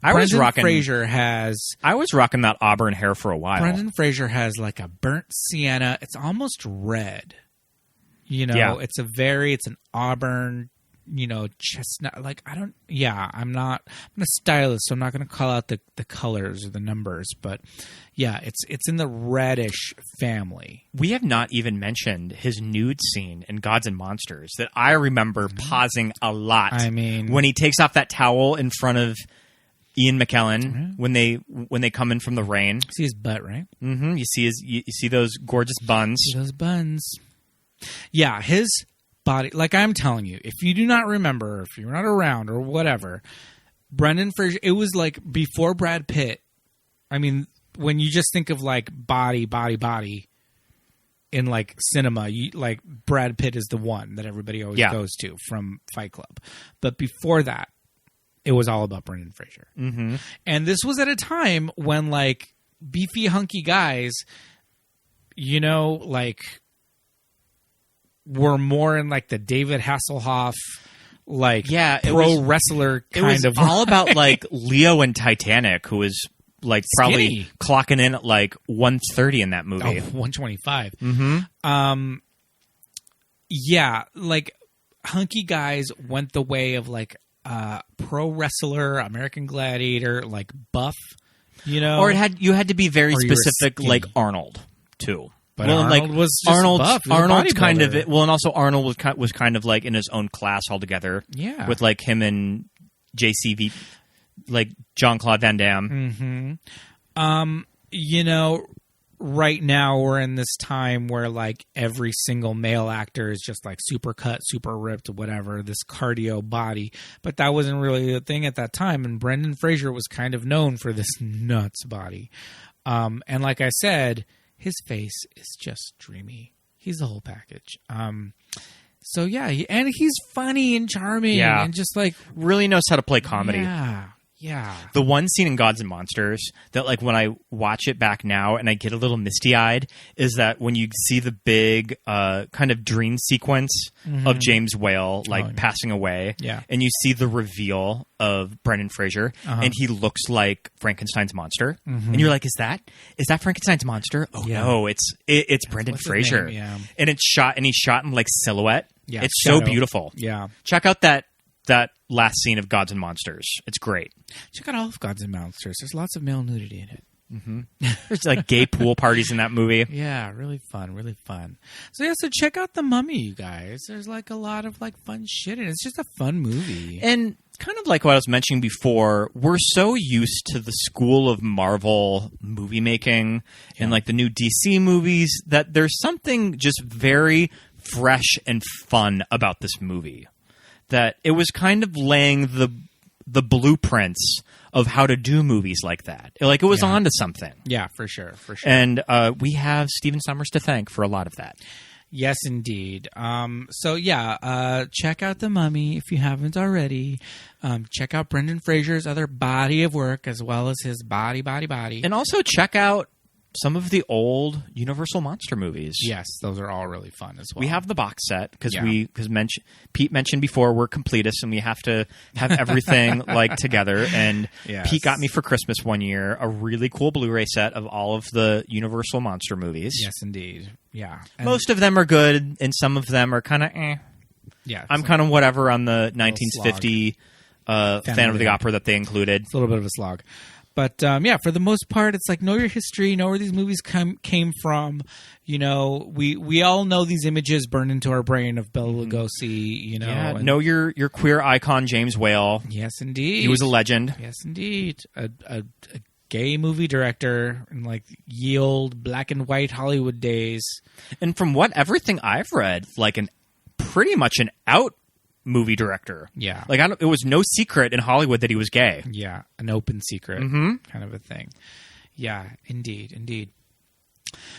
I was rocking that auburn hair for a while. Brendan Fraser has like a burnt sienna. It's almost red. You know, it's an auburn, chestnut. Like, I'm a stylist, so I'm not going to call out the colors or the numbers, but yeah, it's in the reddish family. We have not even mentioned his nude scene in Gods and Monsters that I remember pausing a lot. I mean, when he takes off that towel in front of Ian McKellen when they come in from the rain. See his butt, right? Mm-hmm. You see those gorgeous buns. See those buns. Yeah, his body, like I'm telling you, if you do not remember, if you're not around or whatever, Brendan Fraser, it was like before Brad Pitt. I mean, when you just think of like body in like cinema, like Brad Pitt is the one that everybody always goes to from Fight Club. But before that, it was all about Brendan Fraser. Mm-hmm. And this was at a time when like beefy, hunky guys, like were more in like the David Hasselhoff, like pro wrestler kind of. All about like Leo in Titanic, who was like probably clocking in at like 130 in that movie. 125. Mm-hmm. Yeah, like hunky guys went the way of like pro wrestler, American Gladiator, like buff, Or you had to be very specific, like Arnold too. But Arnold was just buff. Arnold's kind of and also Arnold was kind of like in his own class altogether. Yeah, with like him and JCV, like Jean-Claude Van Damme. Mm-hmm. Right now we're in this time where like every single male actor is just like super cut, super ripped, whatever, this cardio body. But that wasn't really the thing at that time. And Brendan Fraser was kind of known for this nuts body. And like I said, his face is just dreamy. He's the whole package. So yeah, and he's funny and charming and just like really knows how to play comedy. Yeah. The one scene in Gods and Monsters that, like, when I watch it back now and I get a little misty-eyed is that when you see the big kind of dream sequence of James Whale, like, passing away, and you see the reveal of Brendan Fraser, and he looks like Frankenstein's monster, and you're like, is that Frankenstein's monster? Oh, no, it's Brendan Fraser. And he's shot in, like, silhouette. Yeah, it's so beautiful. Yeah. Check out that last scene of Gods and Monsters. It's great. Check out all of Gods and Monsters. There's lots of male nudity in it. Mm-hmm. There's like gay pool parties in that movie. Yeah, really fun. So check out The Mummy, you guys. There's like a lot of like fun shit in it. It's just a fun movie. And kind of like what I was mentioning before, we're so used to the school of Marvel movie making and like the new DC movies that there's something just very fresh and fun about this movie. That it was kind of laying the blueprints of how to do movies like that. Like, it was on to something. Yeah, for sure. And we have Stephen Sommers to thank for a lot of that. Yes, indeed. Check out The Mummy if you haven't already. Check out Brendan Fraser's other body of work as well as his body. And also check out some of the old Universal Monster movies. Yes, those are all really fun as well. We have the box set because Pete mentioned before we're completists and we have to have everything like together. And Pete got me for Christmas one year a really cool Blu-ray set of all of the Universal Monster movies. Yes, indeed. Yeah, and most of them are good, and some of them are kind of eh. Yeah, I'm kind of whatever on the 1950 Phantom of the Opera that they included. It's a little bit of a slog. But, for the most part, it's like, know your history, know where these movies came from. We all know these images burned into our brain of Bela Lugosi, know your queer icon, James Whale. Yes, indeed. He was a legend. Yes, indeed. A gay movie director in, like, ye old black and white Hollywood days. And from everything I've read, like, pretty much an out movie director. Yeah. Like, it was no secret in Hollywood that he was gay. Yeah, an open secret kind of a thing. Yeah, indeed.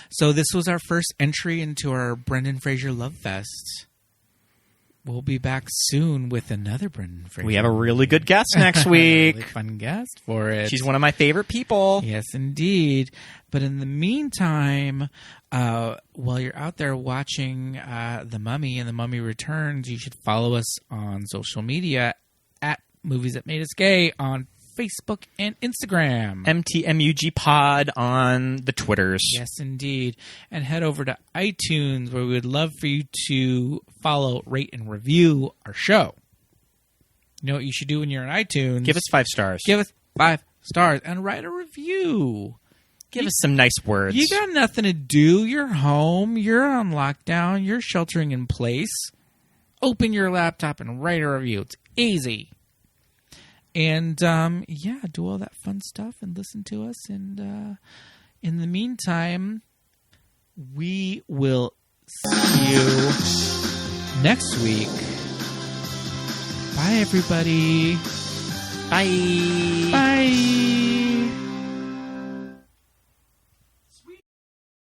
So this was our first entry into our Brendan Fraser Love Fest. we'll be back soon with another Brendan Fraser. We have a really good guest next week. Really fun guest for it. She's one of my favorite people. Yes, indeed. But in the meantime, while you're out there watching The Mummy and The Mummy Returns, you should follow us on social media at Movies That Made Us Gay on Facebook and Instagram. MTMUG Pod on the Twitters. Yes, indeed. And head over to iTunes, where we would love for you to follow, rate, and review our show. You know what you should do when you're on iTunes? Give us 5 stars. Give us 5 stars and write a review. Give us some nice words. You got nothing to do. You're home. You're on lockdown. You're sheltering in place. Open your laptop and write a review. It's easy. And, do all that fun stuff and listen to us. And in the meantime, we will see you next week. Bye, everybody. Bye. Bye.